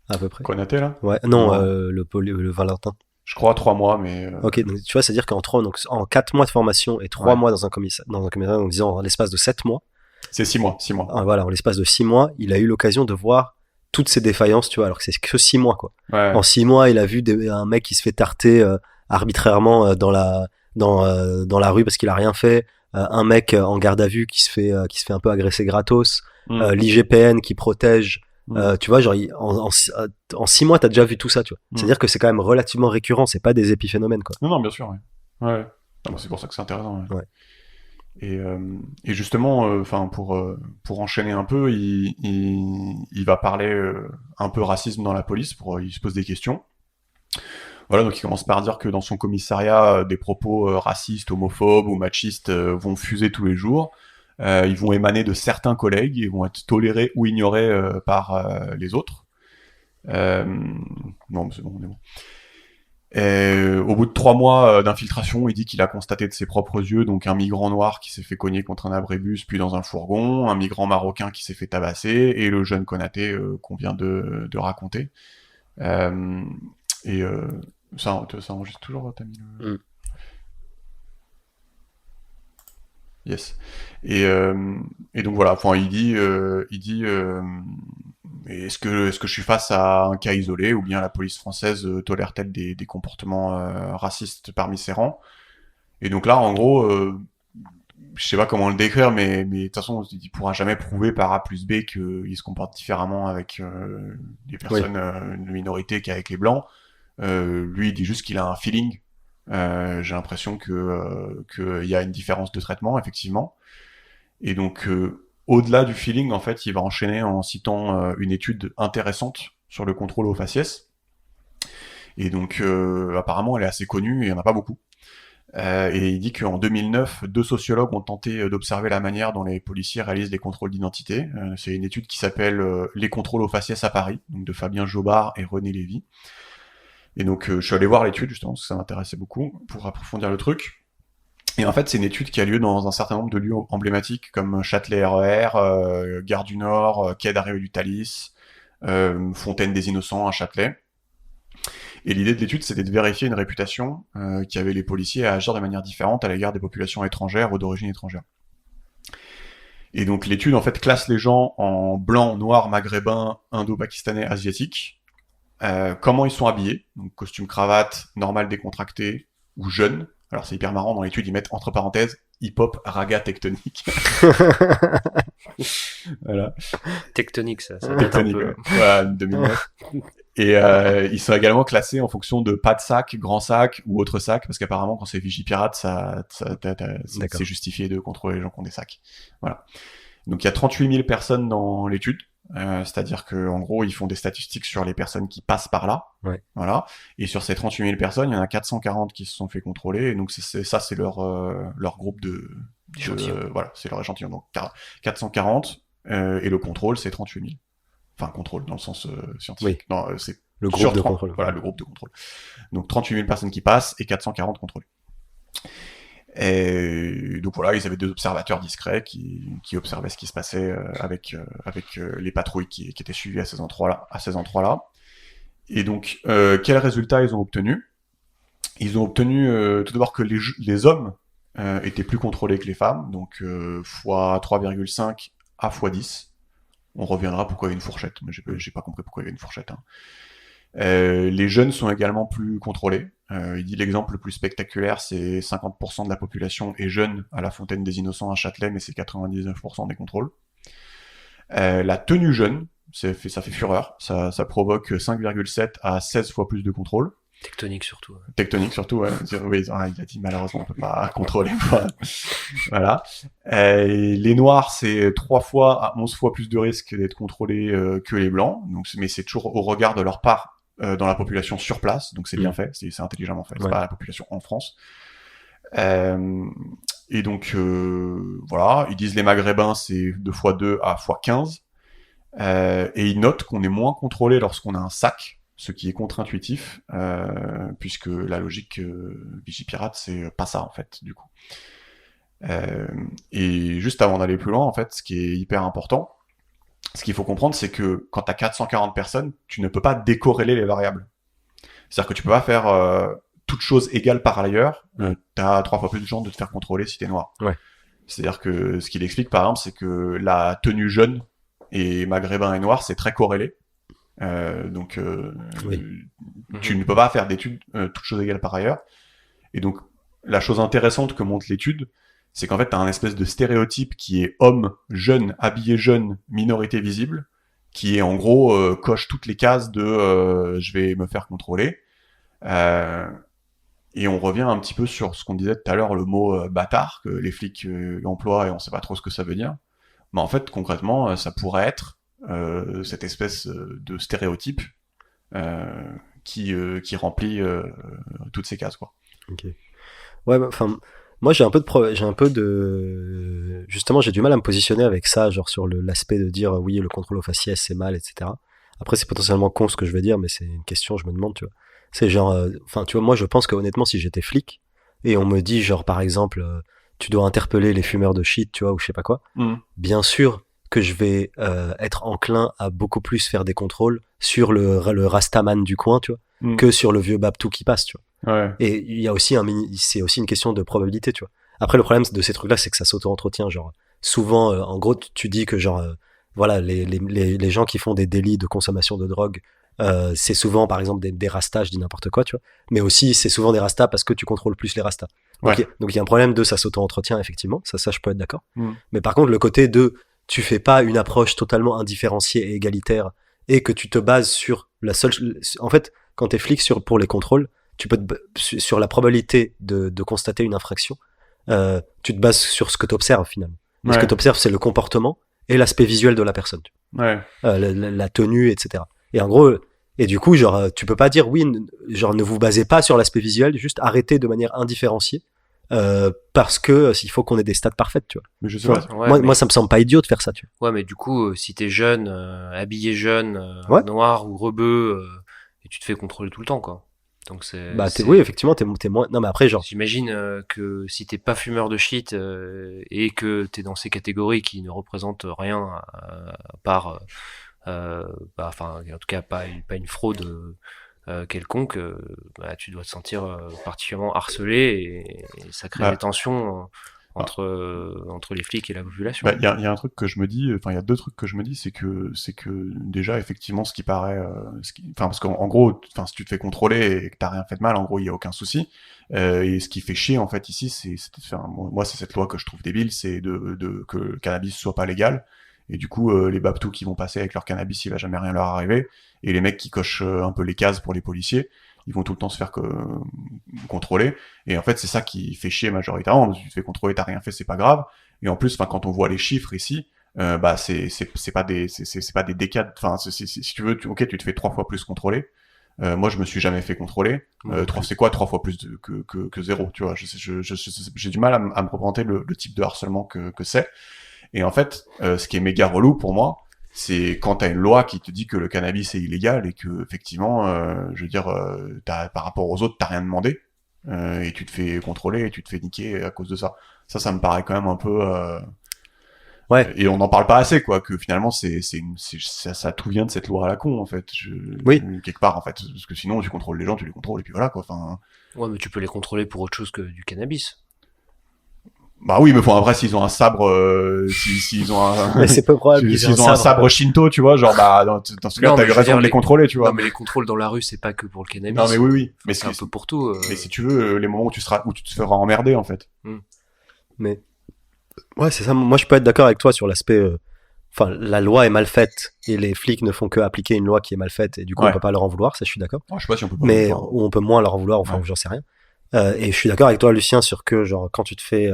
à peu près? Konaté, là? Ouais, non, le Valentin. Je crois 3 mois, mais... Ok, donc tu vois, c'est-à-dire qu'en 4 mois de formation et 3 mois dans un commissariat, en disant en l'espace de 7 mois. C'est 6 mois. Voilà, en l'espace de 6 mois, il a eu l'occasion de voir toutes ces défaillances, tu vois, alors que c'est que 6 mois, quoi. Ouais. En 6 mois, il a vu un mec qui se fait tarter arbitrairement dans la rue parce qu'il a rien fait, un mec en garde à vue qui se fait un peu agresser gratos, l'IGPN qui protège, tu vois, genre en 6 mois t'as déjà vu tout ça, tu vois. C'est-à-dire que c'est quand même relativement récurrent, c'est pas des épiphénomènes, quoi. Non, bien sûr, ouais. C'est pour ça que c'est intéressant. Ouais. Et justement, pour enchaîner un peu, il va parler un peu racisme dans la police, il se pose des questions. Voilà, donc il commence par dire que dans son commissariat, des propos racistes, homophobes ou machistes vont fuser tous les jours. Ils vont émaner de certains collègues, ils vont être tolérés ou ignorés par les autres. Non, mais c'est bon, on est bon. Et au bout de 3 mois d'infiltration, il dit qu'il a constaté de ses propres yeux donc un migrant noir qui s'est fait cogner contre un abribus puis dans un fourgon, un migrant marocain qui s'est fait tabasser et le jeune Konaté qu'on vient de raconter. Euh, et ça enregistre toujours, t'as mis le... Yes. Et donc voilà, enfin, il dit est-ce que je suis face à un cas isolé ou bien la police française tolère-t-elle des comportements racistes parmi ses rangs? Et donc là, en gros, je sais pas comment le décrire, mais de toute façon, il pourra jamais prouver par A plus B qu'il se comporte différemment avec des personnes de minorité qu'avec les blancs. Lui, il dit juste qu'il a un feeling. J'ai l'impression que y a une différence de traitement, effectivement. Et donc, au-delà du feeling, en fait, il va enchaîner en citant une étude intéressante sur le contrôle au faciès. Et donc, apparemment, elle est assez connue et il n'y en a pas beaucoup. Et il dit qu'en 2009, 2 sociologues ont tenté d'observer la manière dont les policiers réalisent des contrôles d'identité. C'est une étude qui s'appelle Les contrôles au faciès à Paris, donc de Fabien Jobard et René Lévy. Et donc, je suis allé voir l'étude, justement, parce que ça m'intéressait beaucoup, pour approfondir le truc. Et en fait, c'est une étude qui a lieu dans un certain nombre de lieux emblématiques, comme Châtelet RER, Gare du Nord, Quai d'Arrêt du Thalys, Fontaine des Innocents à Châtelet. Et l'idée de l'étude, c'était de vérifier une réputation qu'avaient les policiers à agir de manière différente à l'égard des populations étrangères ou d'origine étrangère. Et donc l'étude, en fait, classe les gens en blancs, noirs, maghrébins, indo-pakistanais, asiatiques, comment ils sont habillés, donc costume cravate, normal décontracté ou jeune. Alors c'est hyper marrant, dans l'étude ils mettent entre parenthèses hip-hop, raga, tectonique. Voilà. Tectonique, ça date Tectonique, un peu. ouais. Voilà, 2009. Et ils sont également classés en fonction de pas de sac, grand sac ou autre sac, parce qu'apparemment quand c'est Vigipirate, c'est justifié de contrôler les gens qui ont des sacs. Voilà. Donc il y a 38 000 personnes dans l'étude. C'est-à-dire que en gros ils font des statistiques sur les personnes qui passent par là, voilà. Et sur ces 38 000 personnes, il y en a 440 qui se sont fait contrôler. Et donc c'est leur groupe de voilà, c'est leur échantillon. Donc 440 et le contrôle c'est 38 000. Enfin contrôle dans le sens scientifique. Oui. Non, c'est le groupe de contrôle. Voilà, le groupe de contrôle. Donc 38 000 personnes qui passent et 440 contrôlés. Et donc voilà, ils avaient 2 observateurs discrets qui observaient ce qui se passait avec les patrouilles qui étaient suivies à ces endroits-là. Et donc, quels résultats ils ont obtenus? Ils ont obtenu tout d'abord que les hommes étaient plus contrôlés que les femmes, donc fois 3,5 à fois 10. On reviendra pourquoi il y a une fourchette, mais j'ai pas compris pourquoi il y a une fourchette. Hein. Les jeunes sont également plus contrôlés. Il dit l'exemple le plus spectaculaire, c'est 50% de la population est jeune à la Fontaine des Innocents à Châtelet, mais c'est 99% des contrôles. La tenue jeune, ça fait fureur. Ça provoque 5,7 à 16 fois plus de contrôles. Tectonique surtout. Tectonique surtout, ouais. Oui, il a dit malheureusement on peut pas contrôler. Voilà. Les noirs, c'est 3 fois à 11 fois plus de risque d'être contrôlés que les blancs. Donc, mais c'est toujours au regard de leur part dans la population sur place, donc c'est bien fait, c'est intelligemment fait, c'est pas la population en France. Et donc voilà, ils disent les maghrébins c'est 2 fois 2 à fois 15. Et ils notent qu'on est moins contrôlé lorsqu'on a un sac, ce qui est contre-intuitif, puisque la logique Vigipirate, c'est pas ça en fait, du coup. Et juste avant d'aller plus loin, en fait, ce qui est hyper important, ce qu'il faut comprendre, c'est que quand tu as 440 personnes, tu ne peux pas décorréler les variables. C'est-à-dire que tu peux pas faire toute chose égale par ailleurs, tu as 3 fois plus de chances de te faire contrôler si t'es noir. Ouais. C'est-à-dire que ce qu'il explique, par exemple, c'est que la tenue jeune et maghrébin et noir, c'est très corrélé. Donc, tu ne peux pas faire d'études toutes choses égales par ailleurs. Et donc, la chose intéressante que montre l'étude, c'est qu'en fait, t'as un espèce de stéréotype qui est homme, jeune, habillé jeune, minorité visible, qui est en gros coche toutes les cases de je vais me faire contrôler. Et on revient un petit peu sur ce qu'on disait tout à l'heure, le mot bâtard, que les flics emploient et on sait pas trop ce que ça veut dire. Mais en fait, concrètement, ça pourrait être cette espèce de stéréotype qui remplit toutes ces cases, quoi. Ok. Ouais, enfin, moi j'ai un peu justement, j'ai du mal à me positionner avec ça, genre sur l'aspect de dire oui, le contrôle au faciès c'est mal, etc. Après, c'est potentiellement con ce que je vais dire, mais c'est une question, je me demande, tu vois. C'est genre, enfin, tu vois, moi je pense que honnêtement, si j'étais flic et on me dit, genre, par exemple, tu dois interpeller les fumeurs de shit, tu vois, ou je sais pas quoi, bien sûr que je vais être enclin à beaucoup plus faire des contrôles sur le Rastaman du coin, tu vois, que sur le vieux Babtou qui passe, tu vois. Ouais. Et il y a aussi c'est aussi une question de probabilité, tu vois. Après, le problème de ces trucs-là, c'est que ça s'auto-entretient, genre, souvent, en gros, tu dis que, genre, voilà, les gens qui font des délits de consommation de drogue, c'est souvent, par exemple, des rastas, je dis n'importe quoi, tu vois. Mais aussi, c'est souvent des rastas parce que tu contrôles plus les rastas. Donc, Ouais. donc il y a un problème de ça s'auto-entretient, effectivement. Ça, je peux être d'accord. Mais par contre, le côté de, tu fais pas une approche totalement indifférenciée et égalitaire et que tu te bases sur la seule, en fait, quand t'es flic pour les contrôles, tu peux sur la probabilité de constater une infraction, tu te bases sur ce que tu observes finalement. Et ce que tu observes, c'est le comportement et l'aspect visuel de la personne. Ouais. La tenue, etc. Et en gros, et du coup, genre, tu peux pas dire oui, genre, ne vous basez pas sur l'aspect visuel, juste arrêtez de manière indifférenciée. Parce que il faut qu'on ait des stats parfaites, tu vois. Mais je sais pas. Ouais, moi, ça me semble pas idiot de faire ça, tu vois. Ouais, mais du coup, si t'es jeune, habillé jeune, Ouais. noir ou rebeu, et tu te fais contrôler tout le temps, quoi. Donc Bah, oui, effectivement, t'es moins. Non, mais après, genre. J'imagine que si t'es pas fumeur de shit et que t'es dans ces catégories qui ne représentent rien à part, enfin, en tout cas, pas une fraude quelconque, bah, tu dois te sentir particulièrement harcelé et ça crée des tensions entre les flics et la population. Bah, y a un truc que je me dis, enfin, il y a deux trucs que je me dis, c'est que déjà, effectivement, ce qui paraît, enfin, parce qu'en gros, enfin, si tu te fais contrôler et que t'as rien fait de mal, en gros, il y a aucun souci. Et ce qui fait chier, en fait, ici, moi, c'est cette loi que je trouve débile, c'est que le cannabis soit pas légal. Et du coup, les babtous qui vont passer avec leur cannabis, il va jamais rien leur arriver. Et les mecs qui cochent un peu les cases pour les policiers, ils vont tout le temps se faire contrôler. Et en fait, c'est ça qui fait chier majoritairement. Si tu te fais contrôler, t'as rien fait, c'est pas grave. Et en plus, enfin, quand on voit les chiffres ici, bah c'est pas des décades. Enfin, si tu veux, ok, tu te fais 3 fois plus contrôler. Moi, je me suis jamais fait contrôler. C'est quoi 3 fois plus que 0, tu vois. J'ai du mal à me représenter le type de harcèlement que c'est. Et en fait, ce qui est méga relou pour moi, c'est quand t'as une loi qui te dit que le cannabis est illégal et que effectivement, je veux dire, par rapport aux autres, t'as rien demandé et tu te fais contrôler et tu te fais niquer à cause de ça. Ça me paraît quand même un peu. Ouais. Et on n'en parle pas assez, quoi. Que finalement, ça tout vient de cette loi à la con, en fait. Oui. Quelque part, en fait, parce que sinon, tu contrôles les gens, tu les contrôles et puis voilà, quoi. Enfin. Ouais, mais tu peux les contrôler pour autre chose que du cannabis. Bah oui, mais après, s'ils ont un sabre, s'ils ont un, mais c'est peu probable s'ils ont un sabre shinto, tu vois, genre, bah, dans ce cas, t'as eu raison de les contrôler, tu vois. Non, mais les contrôles dans la rue, c'est pas que pour le cannabis. Non, mais oui. Mais c'est un peu pour tout. Mais si tu veux, les moments où tu te feras emmerder, en fait. Mais, ouais, c'est ça. Moi, je peux être d'accord avec toi sur l'aspect, enfin, la loi est mal faite et les flics ne font que appliquer une loi qui est mal faite et du coup, on peut pas leur en vouloir, ça, je suis d'accord. Je sais pas si on peut pas. Mais on peut moins leur en vouloir, enfin, j'en sais rien. Et je suis d'accord avec toi, Lucien, sur que, genre, quand tu te fais,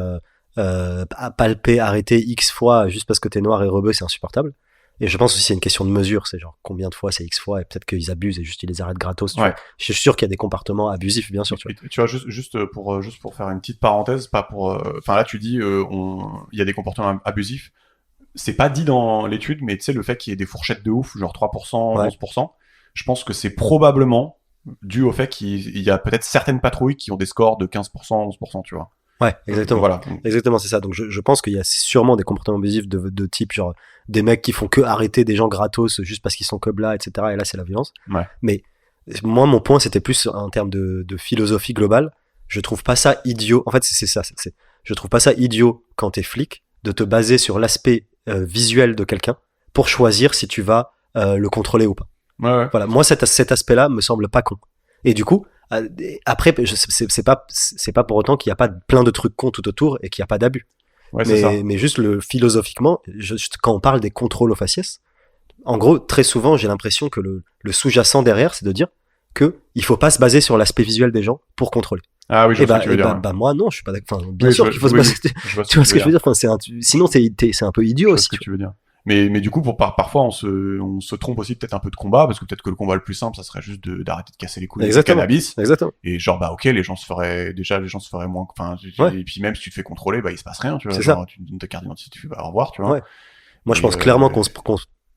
palper, arrêter X fois juste parce que t'es noir et rebeu, c'est insupportable. Et je pense aussi c'est une question de mesure, c'est genre combien de fois c'est X fois et peut-être qu'ils abusent et juste ils les arrêtent gratos. Tu vois. Je suis sûr qu'il y a des comportements abusifs, bien sûr. Tu vois, juste pour faire une petite parenthèse, pas pour. Enfin là, tu dis il y a des comportements abusifs. C'est pas dit dans l'étude, mais tu sais le fait qu'il y ait des fourchettes de ouf, genre 3%, 11%. Je pense que c'est probablement dû au fait qu'il y a peut-être certaines patrouilles qui ont des scores de 15%, 11%, tu vois. Ouais, exactement. Voilà. Exactement, c'est ça. Donc je pense qu'il y a sûrement des comportements abusifs de type genre des mecs qui font que arrêter des gens gratos juste parce qu'ils sont comme là, etc. Et là c'est la violence. Ouais. Mais moi mon point c'était plus en termes de philosophie globale. Je trouve pas ça idiot. En fait c'est ça. Je trouve pas ça idiot quand t'es flic de te baser sur l'aspect visuel de quelqu'un pour choisir si tu vas le contrôler ou pas. Ouais. Voilà. Moi cet aspect-là me semble pas con. Et du coup après, c'est pas pour autant qu'il n'y a pas plein de trucs cons tout autour et qu'il n'y a pas d'abus. Ouais, mais juste philosophiquement, quand on parle des contrôles au faciès, en gros, très souvent, j'ai l'impression que le sous-jacent derrière, c'est de dire que il faut pas se baser sur l'aspect visuel des gens pour contrôler. Ah oui, je vois ce que tu veux dire. Bah moi non, je suis pas d'accord. Enfin, bien sûr qu'il faut se baser. Tu vois ce que je veux dire. Enfin, sinon c'est un peu idiot aussi. Tu veux dire. Mais du coup, parfois, on se trompe aussi peut-être un peu de combat, parce que peut-être que le combat le plus simple, ça serait juste d'arrêter de casser les couilles avec le cannabis. Exactement. Et genre, bah, ok, les gens se feraient moins, enfin, et puis même si tu te fais contrôler, bah, il se passe rien, tu vois. Genre, tu donnes ta carte d'identité, tu fais, bah, au revoir, tu vois. Ouais. Moi, je pense clairement qu'on se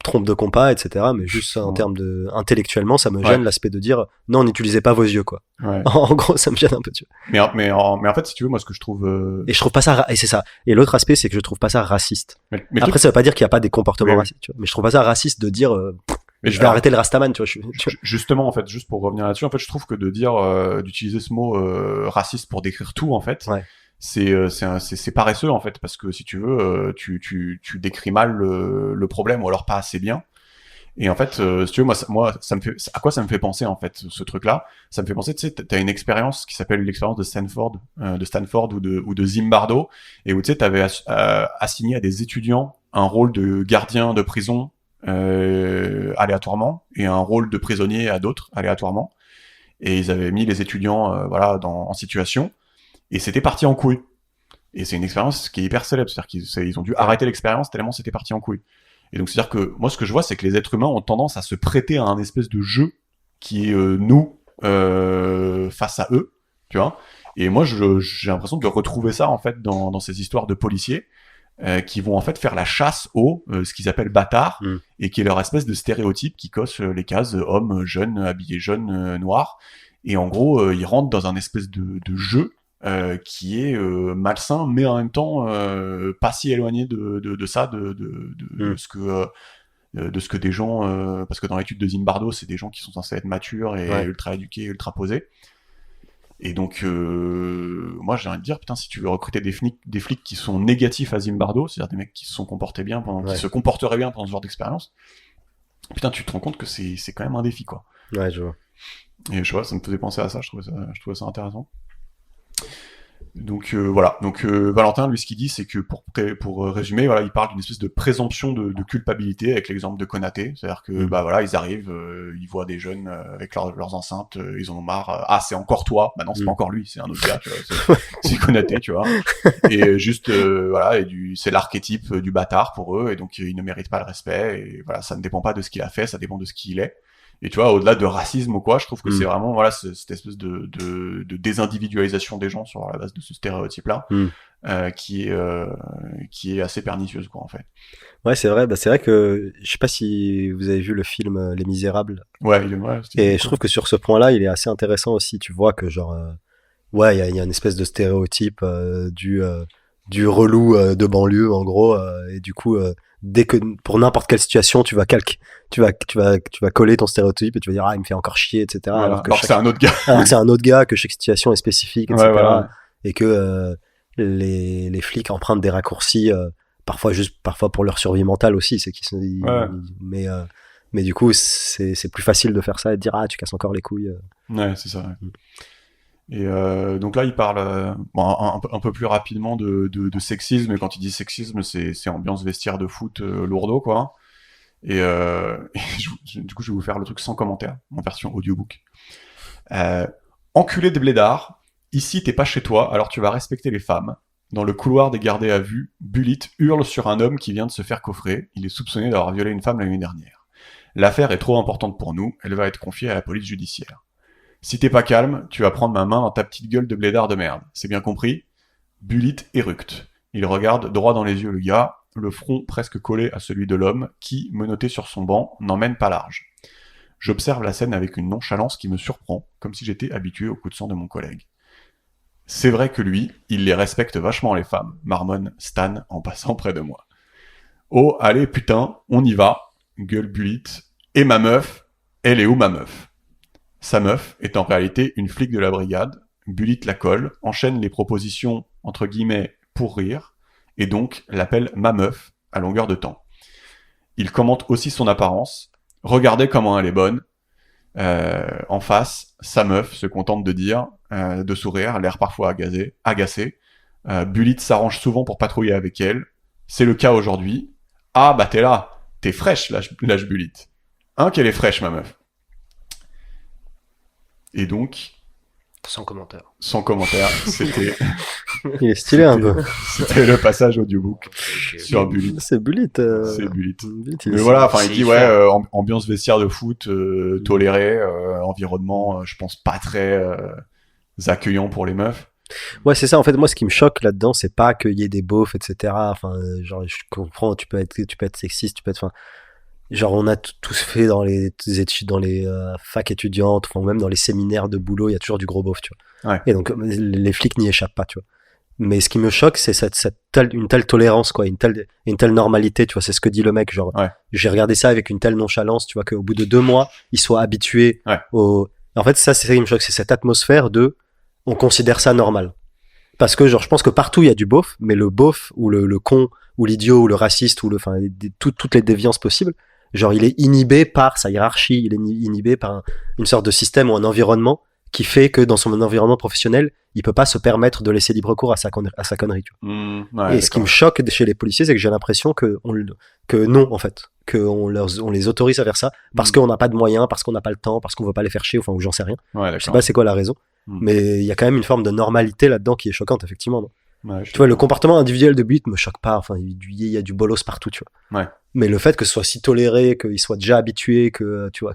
trompe de compas, etc. Mais juste en termes intellectuellement, ça me gêne l'aspect de dire non, n'utilisez pas vos yeux, quoi. Ouais. En gros, ça me gêne un peu, tu vois. Mais en fait, si tu veux, moi, ce que je trouve. Et je trouve pas ça, et c'est ça. Et l'autre aspect, c'est que je trouve pas ça raciste. Mais après, ça veut pas dire qu'il y a pas des comportements racistes, tu vois. Mais je trouve pas ça raciste de dire, je vais arrêter le Rastaman, tu vois. Justement, en fait, juste pour revenir là-dessus, en fait, je trouve que de dire, d'utiliser ce mot raciste pour décrire tout, en fait. Ouais. C'est paresseux en fait, parce que si tu veux, tu décris mal le problème, ou alors pas assez bien. Et en fait, si tu veux, moi ça me fait, à quoi ça me fait penser en fait, ce truc-là? Ça me fait penser, tu sais, t'as une expérience qui s'appelle l'expérience de Stanford ou de Zimbardo, et où tu sais, t'avais assigné à des étudiants un rôle de gardien de prison aléatoirement, et un rôle de prisonnier à d'autres aléatoirement, et ils avaient mis les étudiants voilà en situation. Et c'était parti en couille. Et c'est une expérience qui est hyper célèbre. C'est-à-dire qu'ils ont dû arrêter l'expérience tellement c'était parti en couille. Et donc, c'est-à-dire que moi, ce que je vois, c'est que les êtres humains ont tendance à se prêter à un espèce de jeu qui est nous face à eux, tu vois. Et moi, j'ai l'impression de retrouver ça, en fait, dans ces histoires de policiers qui vont, en fait, faire la chasse aux ce qu'ils appellent bâtards, et qui est leur espèce de stéréotype qui coche les cases homme, jeune, habillé jeune, noir. Et en gros, ils rentrent dans un espèce de jeu qui est malsain, mais en même temps pas si éloigné de ça, de ce que des gens, parce que dans l'étude de Zimbardo, c'est des gens qui sont censés être matures et ultra éduqués, ultra posés. Et donc, moi, j'ai envie de dire, putain, si tu veux recruter des flics qui sont négatifs à Zimbardo, c'est-à-dire des mecs qui se sont comportés bien qui se comporteraient bien pendant ce genre d'expérience, putain, tu te rends compte que c'est quand même un défi, quoi. Ouais, je vois. Et je vois, ça me faisait penser à ça, je trouvais ça intéressant. Donc voilà. Donc Valentin, lui, ce qu'il dit, c'est que pour résumer, voilà, il parle d'une espèce de présomption de culpabilité avec l'exemple de Konaté, c'est-à-dire que bah voilà, ils arrivent, ils voient des jeunes avec leurs enceintes, ils en ont marre. Ah, c'est encore toi. Bah non, c'est pas encore lui, c'est un autre gars, tu vois. C'est Konaté, tu vois. Et juste voilà, c'est l'archétype du bâtard pour eux, et donc il ne mérite pas le respect. Et voilà, ça ne dépend pas de ce qu'il a fait, ça dépend de ce qu'il est. Et tu vois, au-delà de racisme ou quoi, je trouve que c'est vraiment voilà cette espèce de désindividualisation des gens sur la base de ce stéréotype-là, qui est assez pernicieuse, quoi, en fait. Ouais, c'est vrai. Bah, c'est vrai que je sais pas si vous avez vu le film Les Misérables. Ouais, et je trouve que sur ce point-là, il est assez intéressant aussi. Tu vois que genre, ouais, il y a une espèce de stéréotype du relou de banlieue, en gros, et du coup. Dès que pour n'importe quelle situation tu vas coller ton stéréotype et tu vas dire il me fait encore chier, etc. Voilà. alors que c'est un autre gars. Alors que c'est un autre gars, que chaque situation est spécifique, etc. Ouais, voilà. Et que les flics empruntent des raccourcis parfois pour leur survie mentale aussi, c'est qu'ils mais du coup c'est plus facile de faire ça et de dire tu casses encore les couilles. Ouais, c'est ça. Ouais. Et donc là, il parle un peu plus rapidement de sexisme, et quand il dit sexisme, c'est ambiance vestiaire de foot lourdeau, quoi. Et du coup, je vais vous faire le truc sans commentaire, en version audiobook. Enculé de blédard, ici t'es pas chez toi, alors tu vas respecter les femmes. Dans le couloir des gardés à vue, Bulit hurle sur un homme qui vient de se faire coffrer. Il est soupçonné d'avoir violé une femme l'année dernière. L'affaire est trop importante pour nous, elle va être confiée à la police judiciaire. Si t'es pas calme, tu vas prendre ma main dans ta petite gueule de blédard de merde. C'est bien compris ? Bulit éructe. Il regarde droit dans les yeux le gars, le front presque collé à celui de l'homme, qui, menotté sur son banc, n'emmène pas large. J'observe la scène avec une nonchalance qui me surprend, comme si j'étais habitué au coup de sang de mon collègue. C'est vrai que lui, il les respecte vachement les femmes, marmonne Stan en passant près de moi. Oh, allez putain, on y va, gueule Bulit. Et ma meuf, elle est où ma meuf ? Sa meuf est en réalité une flic de la brigade. Bulit la colle, enchaîne les propositions entre guillemets pour rire, et donc l'appelle ma meuf à longueur de temps. Il commente aussi son apparence. Regardez comment elle est bonne. En face, sa meuf se contente de dire, de sourire, l'air parfois agacé. Bulit s'arrange souvent pour patrouiller avec elle. C'est le cas aujourd'hui. Ah bah t'es là, t'es fraîche, lâche Bulit. Hein qu'elle est fraîche ma meuf. Et donc... Sans commentaire. Sans commentaire, c'était... Il est stylé un peu. C'était le passage audiobook. sur Bullet. C'est Bullet. C'est Bullet. Bullet, Mais voilà, enfin, il c'est dit, hyper. ambiance vestiaire de foot, toléré, environnement, je pense pas très accueillant pour les meufs. Ouais, c'est ça. En fait, moi, ce qui me choque là-dedans, c'est pas qu'il y ait des beaufs, etc. Enfin, genre, je comprends, tu peux être sexiste, tu peux être, enfin, genre, on a tous fait dans les études, dans les facs étudiantes, enfin, même dans les séminaires de boulot, il y a toujours du gros beauf, tu vois. Ouais. Et donc, les flics n'y échappent pas, tu vois. Mais ce qui me choque, c'est une telle tolérance, quoi, une telle normalité, tu vois. C'est ce que dit le mec, genre, Ouais. j'ai regardé ça avec une telle nonchalance, tu vois, qu'au bout de 2 mois, il soit habitué Ouais. En fait, ça, c'est ça qui me choque, c'est cette atmosphère on considère ça normal. Parce que, genre, je pense que partout, il y a du beauf, mais le beauf, ou le con, ou l'idiot, ou le raciste, ou enfin, toutes les déviances possibles, genre, il est inhibé par sa hiérarchie, il est inhibé par une sorte de système ou un environnement qui fait que dans son environnement professionnel, il peut pas se permettre de laisser libre cours à sa connerie, tu vois. Ouais, Et ce qui me choque chez les policiers, c'est que j'ai l'impression que non, en fait, on les autorise à faire ça parce qu'on n'a pas de moyens, parce qu'on n'a pas le temps, parce qu'on veut pas les faire chier, enfin, ou j'en sais rien. Ouais, Je sais pas c'est quoi la raison, Mm. mais il y a quand même une forme de normalité là-dedans qui est choquante, effectivement. Non, Ouais, tu vois, le comportement individuel de Bullet me choque pas. Enfin, il y a du bolos partout, tu vois. Ouais. Mais le fait que ce soit si toléré, qu'il soit déjà habitué, que tu vois,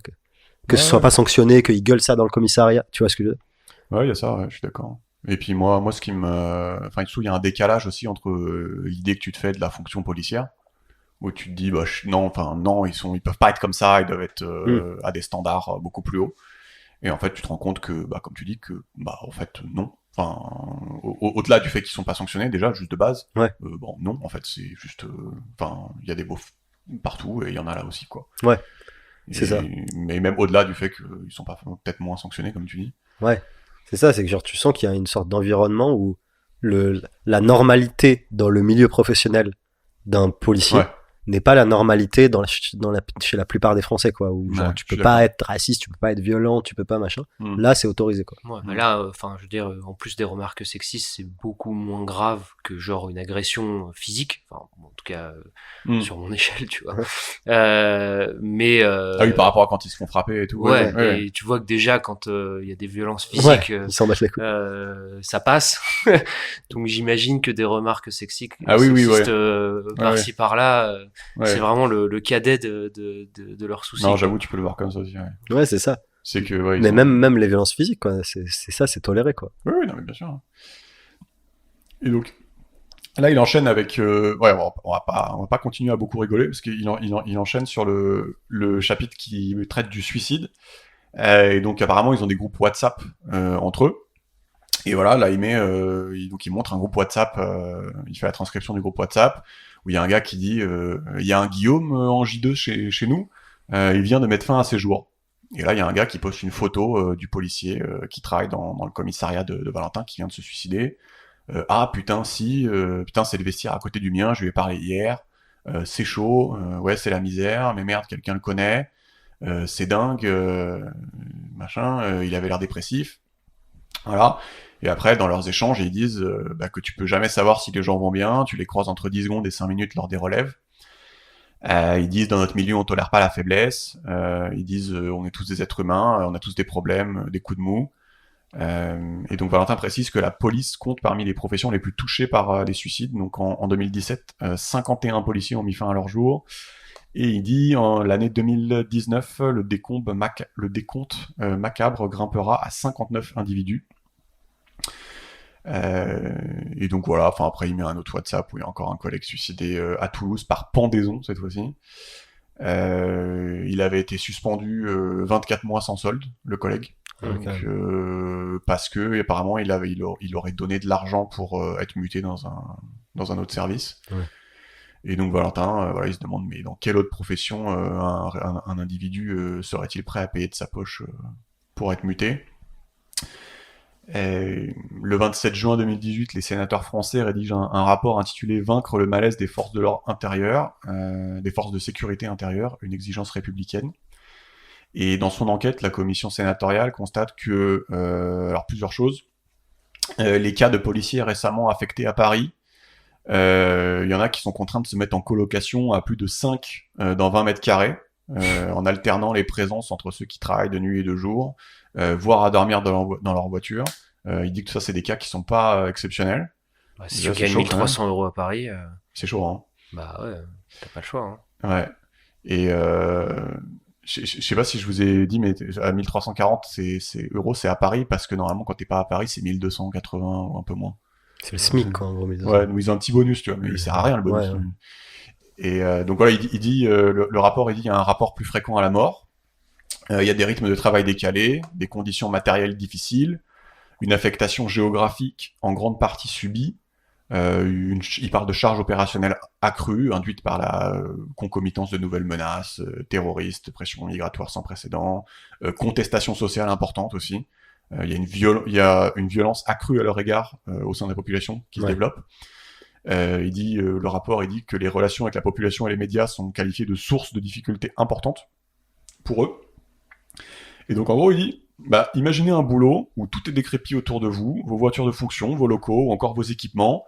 que ce soit pas sanctionné, qu'il gueule ça dans le commissariat, tu vois ce que je veux dire. Ouais, il y a ça, ouais, je suis d'accord. Et puis moi, ce qui me, enfin, il y a un décalage aussi entre l'idée que tu te fais de la fonction policière, où tu te dis, bah, non, enfin, non, ils peuvent pas être comme ça, ils doivent être à des standards beaucoup plus hauts. Et en fait, tu te rends compte que, bah, comme tu dis, que, bah, en fait, non. Enfin, au-delà du fait qu'ils sont pas sanctionnés, déjà, juste de base. Ouais. Bon, non, en fait, c'est juste, enfin, il y a des beaufs partout et il y en a là aussi, quoi. Ouais. C'est ça. Mais même au-delà du fait qu'ils sont pas peut-être moins sanctionnés, comme tu dis. Ouais. C'est ça, c'est que genre tu sens qu'il y a une sorte d'environnement où la normalité dans le milieu professionnel d'un policier Ouais. n'est pas la normalité chez la plupart des Français, quoi. Où genre Ouais, tu je suis peux pas d'accord. être raciste, tu peux pas être violent, tu peux pas machin. Mm. Là, c'est autorisé, quoi. Ouais, bah là, enfin, je veux dire, en plus des remarques sexistes, c'est beaucoup moins grave que genre une agression physique. Enfin, en tout cas, sur mon échelle, tu vois. Mais Ah oui, par rapport à quand ils se font frapper et tout. ouais, Ouais. et tu vois que déjà quand il y a des violences physiques, Ils s'en battent les couilles. ça passe. Donc j'imagine que des remarques sexistes, Ah oui, sexistes ouais. par-ci par-là, Ouais. c'est vraiment le cadet de leurs soucis. Non, quoi. j'avoue, tu peux le voir comme ça aussi. Ouais. Ouais, c'est ça. C'est que, ouais, Mais même les violences physiques, quoi. C'est ça, c'est toléré, quoi. Oui, non, mais bien sûr. Et donc, là, il enchaîne avec. Ouais, on va pas continuer à beaucoup rigoler parce qu'il enchaîne sur le chapitre qui traite du suicide. Et donc, apparemment, ils ont des groupes WhatsApp entre eux. Et voilà, là, il montre un groupe WhatsApp. Il fait la transcription du groupe WhatsApp où il y a un gars qui dit il y a un Guillaume en J2 chez nous. Il vient de mettre fin à ses jours. Et là, il y a un gars qui poste une photo du policier qui travaille dans le commissariat de Valentin qui vient de se suicider. Ah putain, putain, c'est le vestiaire à côté du mien, je lui ai parlé hier. C'est chaud, ouais, c'est la misère, mais merde, quelqu'un le connaît. C'est dingue, machin, il avait l'air dépressif. Voilà. Et après, dans leurs échanges, ils disent que tu peux jamais savoir si les gens vont bien, tu les croises entre 10 secondes et 5 minutes lors des relèves. Ils disent dans notre milieu on tolère pas la faiblesse. Ils disent on est tous des êtres humains, on a tous des problèmes, des coups de mou. Et donc Valentin précise que la police compte parmi les professions les plus touchées par les suicides. Donc en 2017, 51 policiers ont mis fin à leur jour. Et il dit en l'année 2019, le décompte macabre grimpera à 59 individus. Et donc voilà, enfin après il met un autre WhatsApp où il y a encore un collègue suicidé à Toulouse par pendaison cette fois-ci. Il avait été suspendu 24 mois sans solde, le collègue. Donc, parce que apparemment il aurait donné de l'argent pour être muté dans un autre service. Ouais. Et donc Valentin, voilà, il se demande mais dans quelle autre profession un individu serait-il prêt à payer de sa poche pour être muté? Le 27 juin 2018, les sénateurs français rédigent un rapport intitulé Vaincre le malaise des forces de l'ordre intérieures, des forces de sécurité intérieure, une exigence républicaine. Et dans son enquête, la commission sénatoriale constate que, alors plusieurs choses, les cas de policiers récemment affectés à Paris, il y en a qui sont contraints de se mettre en colocation à plus de 5 dans 20 mètres carrés, en alternant les présences entre ceux qui travaillent de nuit et de jour, voire à dormir dans leur voiture. Il dit que ça, c'est des cas qui sont pas exceptionnels. Bah, si tu gagnes 1300 € à Paris. C'est chaud, hein. Bah ouais, t'as pas le choix. Hein. Ouais. Et je sais pas si je vous ai dit, mais à 1340 euros, c'est à Paris, parce que normalement, quand t'es pas à Paris, c'est 1280 ou un peu moins. C'est le SMIC, quoi, en gros. Ouais, nous ils ont un petit bonus, tu vois, mais il sert à rien le bonus. Ouais. Et donc voilà, il dit le rapport, il dit il y a un rapport plus fréquent à la mort. Il y a des rythmes de travail décalés, des conditions matérielles difficiles, une affectation géographique en grande partie subie. Il parle de charges opérationnelles accrues, induites par la concomitance de nouvelles menaces, terroristes, pression migratoire sans précédent, contestation sociale importante aussi. Il y a une violence accrue à leur égard au sein des populations qui se développe. Le rapport, il dit que les relations avec la population et les médias sont qualifiées de sources de difficultés importantes pour eux. Et donc en gros, il dit, imaginez un boulot où tout est décrépit autour de vous, vos voitures de fonction, vos locaux, ou encore vos équipements.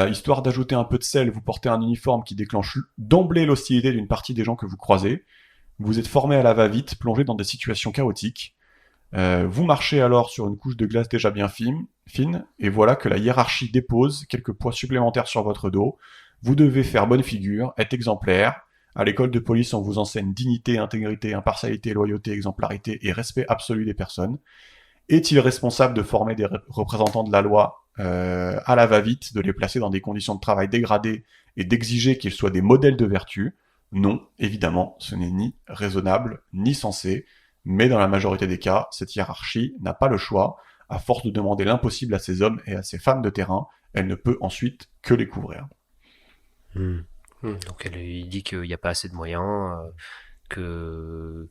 Histoire d'ajouter un peu de sel, vous portez un uniforme qui déclenche d'emblée l'hostilité d'une partie des gens que vous croisez. Vous êtes formé à la va-vite, plongé dans des situations chaotiques. Vous marchez alors sur une couche de glace déjà bien fine, et voilà que la hiérarchie dépose quelques poids supplémentaires sur votre dos. Vous devez faire bonne figure, être exemplaire. À l'école de police, on vous enseigne dignité, intégrité, impartialité, loyauté, exemplarité et respect absolu des personnes. Est-il responsable de former des représentants de la loi à la va-vite, de les placer dans des conditions de travail dégradées et d'exiger qu'ils soient des modèles de vertu? Non, évidemment, ce n'est ni raisonnable, ni sensé, mais dans la majorité des cas, cette hiérarchie n'a pas le choix. À force de demander l'impossible à ces hommes et à ces femmes de terrain, elle ne peut ensuite que les couvrir. Donc il dit qu'il n'y a pas assez de moyens, que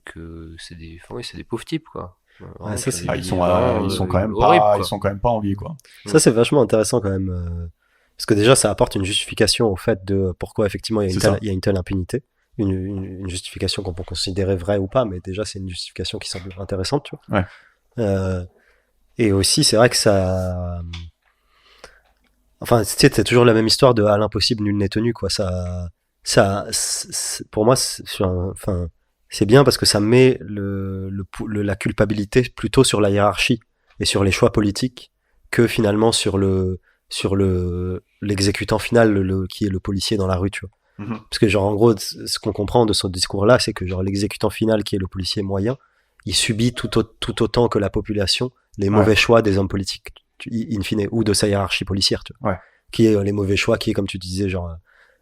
c'est des pauvres types, quoi. Ouais, ça, ils sont quand même pas enviés, quoi. Ça, c'est vachement intéressant quand même, parce que déjà, ça apporte une justification au fait de pourquoi effectivement il y a une telle impunité, une justification qu'on peut considérer vraie ou pas, mais déjà c'est une justification qui semble intéressante, tu vois. Ouais. Et aussi, c'est vrai que ça, enfin, tu sais, c'est toujours la même histoire de à l'impossible nul n'est tenu, quoi. Pour moi, c'est bien parce que ça met la culpabilité plutôt sur la hiérarchie et sur les choix politiques que finalement sur l'exécutant final, qui est le policier dans la rue, tu vois. Mm-hmm. Parce que genre en gros, ce qu'on comprend de ce discours-là, c'est que genre l'exécutant final, qui est le policier moyen, il subit tout autant que la population les mauvais choix des hommes politiques, in fine, ou de sa hiérarchie policière, tu vois. Ouais. Qui est les mauvais choix, qui est, comme tu disais, genre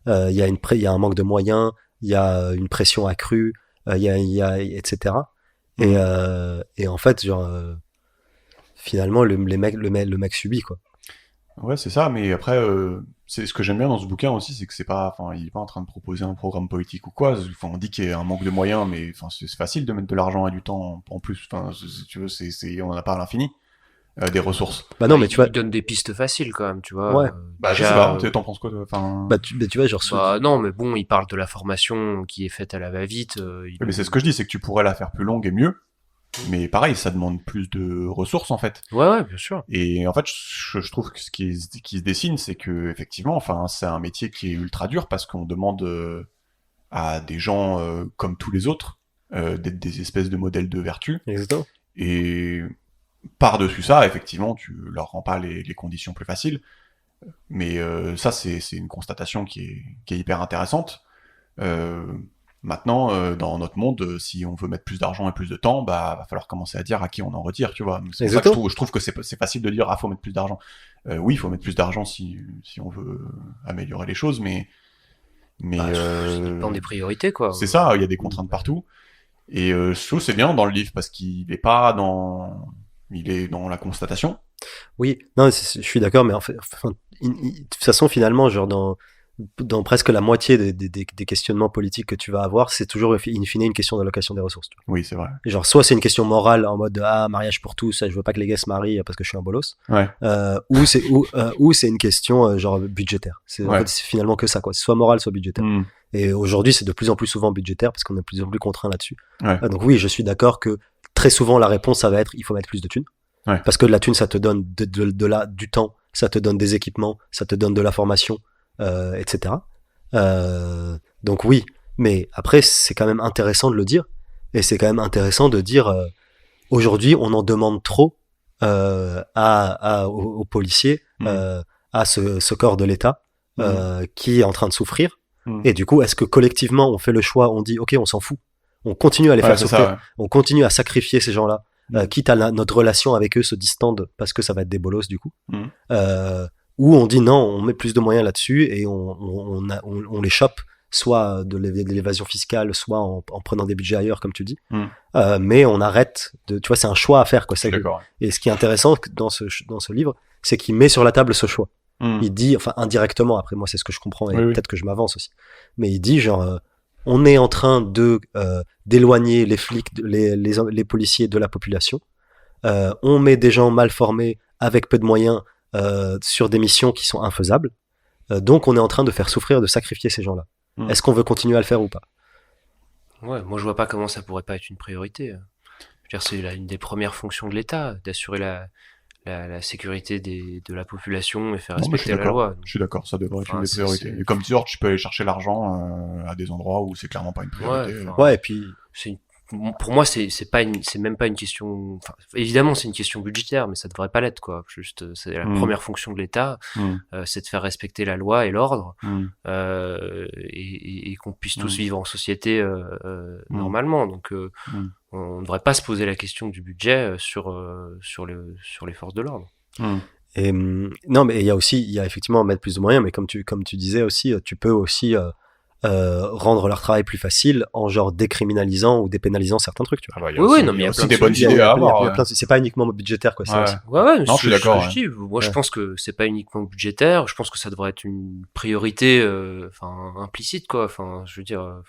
il y a un manque de moyens, il y a une pression accrue, etc. Et en fait, genre finalement le mec subit, quoi. Ouais, c'est ça, mais après, c'est ce que j'aime bien dans ce bouquin aussi, c'est que il est pas en train de proposer un programme politique ou quoi. Enfin, on dit qu'il y a un manque de moyens, mais enfin, c'est facile de mettre de l'argent et du temps en plus. Enfin, si tu veux, on en a pas à l'infini. Des ressources. Bah non, mais tu vois. Il donne des pistes faciles quand même, tu vois. Ouais. Je sais pas, t'en penses quoi, enfin. Tu vois, genre. Non, mais bon, il parle de la formation qui est faite à la va-vite. Mais c'est ce que je dis, c'est que tu pourrais la faire plus longue et mieux. Mais pareil, ça demande plus de ressources, en fait. Ouais, bien sûr. Et en fait, je trouve que ce qui se dessine, c'est que, effectivement, enfin, c'est un métier qui est ultra dur parce qu'on demande à des gens comme tous les autres d'être des espèces de modèles de vertu. Exactement. Et par-dessus ça, effectivement, tu leur rends pas les conditions plus faciles. Mais ça, c'est une constatation qui est hyper intéressante. Maintenant, dans notre monde, si on veut mettre plus d'argent et plus de temps, va falloir commencer à dire à qui on en retire, tu vois. C'est pour ça que je trouve que c'est facile de dire faut mettre plus d'argent. Oui, il faut mettre plus d'argent si on veut améliorer les choses, mais ça dépend des priorités, quoi. C'est ça, il y a des contraintes partout. Et je trouve c'est bien dans le livre parce qu'il est pas dans, il est dans la constatation. Oui, non, je suis d'accord, mais en fait, de toute façon, finalement, genre dans presque la moitié des questionnements politiques que tu vas avoir, c'est toujours in fine une question d'allocation des ressources. Tu vois. Oui, c'est vrai. Et genre, soit c'est une question morale en mode mariage pour tous, je veux pas que les gars se marient parce que je suis un bolos. Ouais. Ou c'est une question genre budgétaire. En fait, c'est finalement que ça, quoi. C'est soit moral, soit budgétaire. Et aujourd'hui, c'est de plus en plus souvent budgétaire parce qu'on est de plus en plus contraint là-dessus. Ouais. Donc oui, je suis d'accord que très souvent la réponse ça va être il faut mettre plus de thunes. Ouais. Parce que de la thune, ça te donne du temps, ça te donne des équipements, ça te donne de la formation, etc. Donc oui, mais après c'est quand même intéressant de le dire, et c'est quand même intéressant de dire aujourd'hui on en demande trop aux policiers, à ce corps de l'État qui est en train de souffrir, Et du coup, est-ce que collectivement, on fait le choix, on dit, ok, on s'en fout, on continue à les faire souffrir, ça, on continue à sacrifier ces gens-là, quitte à notre relation avec eux se distende parce que ça va être des bolosses du coup, ou on dit non, on met plus de moyens là-dessus et on les chope, soit de l'évasion fiscale, soit en prenant des budgets ailleurs, comme tu dis. Mais on arrête tu vois, c'est un choix à faire, quoi. Et ce qui est intéressant dans ce livre, c'est qu'il met sur la table ce choix. Il dit, enfin indirectement, après moi c'est ce que je comprends et peut-être que je m'avance aussi, mais il dit genre on est en train d'éloigner les flics, les policiers de la population. On met des gens mal formés avec peu de moyens sur des missions qui sont infaisables. Donc on est en train de faire souffrir, de sacrifier ces gens-là. Est-ce qu'on veut continuer à le faire ou pas? Ouais, moi je vois pas comment ça pourrait pas être une priorité. Je veux dire, c'est une des premières fonctions de l'État, d'assurer la sécurité de la population et faire respecter la loi. Je suis d'accord, ça devrait être une des priorités. Et comme tu dis, tu peux aller chercher l'argent à des endroits où c'est clairement pas une priorité. Ouais, et puis pour moi, c'est même pas une question. Enfin, évidemment, c'est une question budgétaire, mais ça devrait pas l'être, quoi. Juste, c'est la première fonction de l'État, c'est de faire respecter la loi et l'ordre, et qu'on puisse tous vivre en société normalement. Donc, on ne devrait pas se poser la question du budget sur les forces de l'ordre. Et non, mais il y a effectivement mettre plus de moyens, mais comme tu disais aussi, tu peux aussi rendre leur travail plus facile en genre décriminalisant ou dépénalisant certains trucs, tu vois. Oui, non, mais il y a aussi des bonnes idées à avoir. C'est pas uniquement budgétaire, quoi. Ouais, non, je suis d'accord. Moi, je pense que c'est pas uniquement budgétaire. Je pense que ça devrait être une priorité, implicite, quoi. Enfin, je veux dire,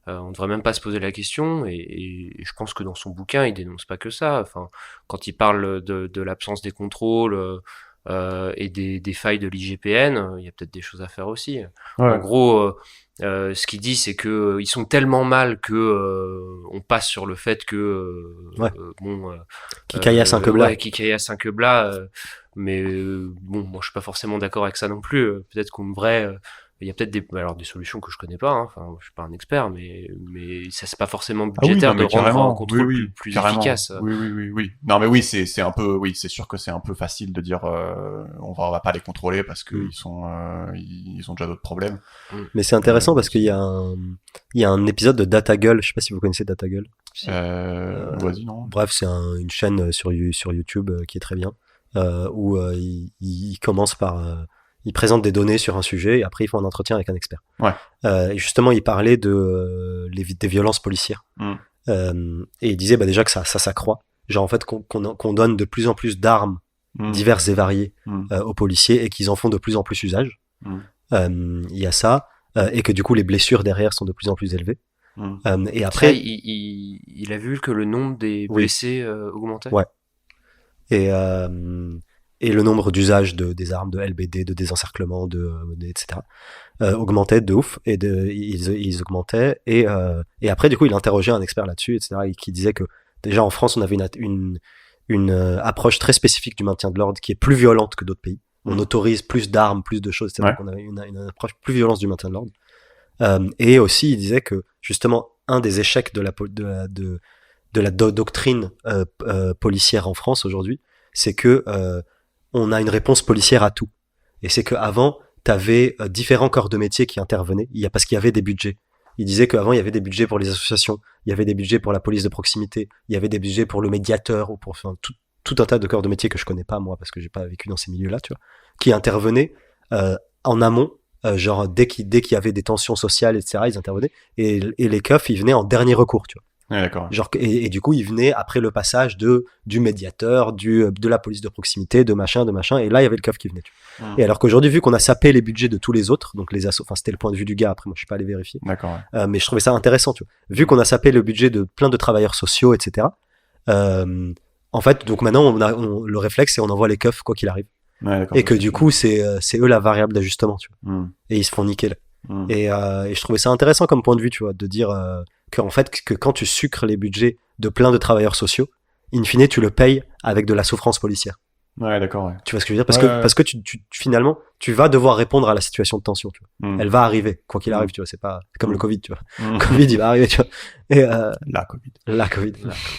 on devrait même pas se poser la question. Et je pense que dans son bouquin, il dénonce pas que ça. Enfin, quand il parle de l'absence des contrôles. Et des failles de l'IGPN, il y a peut-être des choses à faire aussi. En gros, ce qu'il dit, c'est que ils sont tellement mal que on passe sur le fait que qui caillasse un quebla. Qui caillasse un quebla. Mais bon, moi je suis pas forcément d'accord avec ça non plus. Peut-être qu'on devrait il y a peut-être des solutions que je connais pas, hein. Enfin, je suis pas un expert, mais ça c'est pas forcément budgétaire de rendre un contrôle plus efficace. Oui. Non, mais oui, c'est un peu, oui, c'est sûr que c'est un peu facile de dire, on va pas les contrôler parce que ils ont déjà d'autres problèmes. Mais c'est intéressant parce qu'il y a un épisode de DataGull, je sais pas si vous connaissez DataGull. Vas-y, non. Bref, c'est une chaîne sur YouTube qui est très bien, où il commence par ils présentent des données sur un sujet et après ils font un entretien avec un expert. Et justement, il parlait des violences policières. Et il disait déjà que ça s'accroît. Genre en fait qu'on donne de plus en plus d'armes diverses et variées aux policiers et qu'ils en font de plus en plus usage. Il y a ça, et que du coup les blessures derrière sont de plus en plus élevées. Et après, il a vu que le nombre des blessés augmentait. Ouais. Et le nombre d'usages des armes, de LBD, de désencerclement, etc. Augmentait de ouf, et ils augmentaient, et après du coup il interrogeait un expert là-dessus, etc. et qui disait que déjà en France on avait une approche très spécifique du maintien de l'ordre qui est plus violente que d'autres pays. On autorise plus d'armes, plus de choses, etc. Donc on avait une approche plus violente du maintien de l'ordre. Et aussi il disait que justement un des échecs de la doctrine policière en France aujourd'hui, c'est que on a une réponse policière à tout. Et c'est qu'avant, t'avais différents corps de métier qui intervenaient, parce qu'il y avait des budgets. Il disait qu'avant, il y avait des budgets pour les associations, il y avait des budgets pour la police de proximité, il y avait des budgets pour le médiateur, ou pour tout un tas de corps de métier que je connais pas, moi, parce que j'ai pas vécu dans ces milieux-là, tu vois, qui intervenaient en amont, genre dès qu'il y avait des tensions sociales, etc., ils intervenaient, et les keufs, ils venaient en dernier recours, tu vois. Ouais, d'accord. Genre, et du coup, il venait après le passage du médiateur, de la police de proximité, de machin, et là, il y avait le keuf qui venait. Et alors qu'aujourd'hui, vu qu'on a sapé les budgets de tous les autres, donc les assos, enfin, c'était le point de vue du gars, après, moi, je suis pas allé vérifier. D'accord. Mais je trouvais ça intéressant, tu vois. Vu qu'on a sapé le budget de plein de travailleurs sociaux, etc., en fait, donc maintenant, le réflexe, c'est on envoie les keufs, quoi qu'il arrive. Ouais, et que du coup, c'est eux la variable d'ajustement, tu vois. Et ils se font niquer, là. Et je trouvais ça intéressant comme point de vue, tu vois, de dire qu'en fait, que quand tu sucres les budgets de plein de travailleurs sociaux, in fine, tu le payes avec de la souffrance policière. Ouais, d'accord, ouais. Tu vois ce que je veux dire? Parce que finalement, tu vas devoir répondre à la situation de tension, tu vois. Elle va arriver, quoi qu'il arrive, tu vois. C'est pas comme le Covid, tu vois. Le Covid, il va arriver, tu vois. Et, La Covid.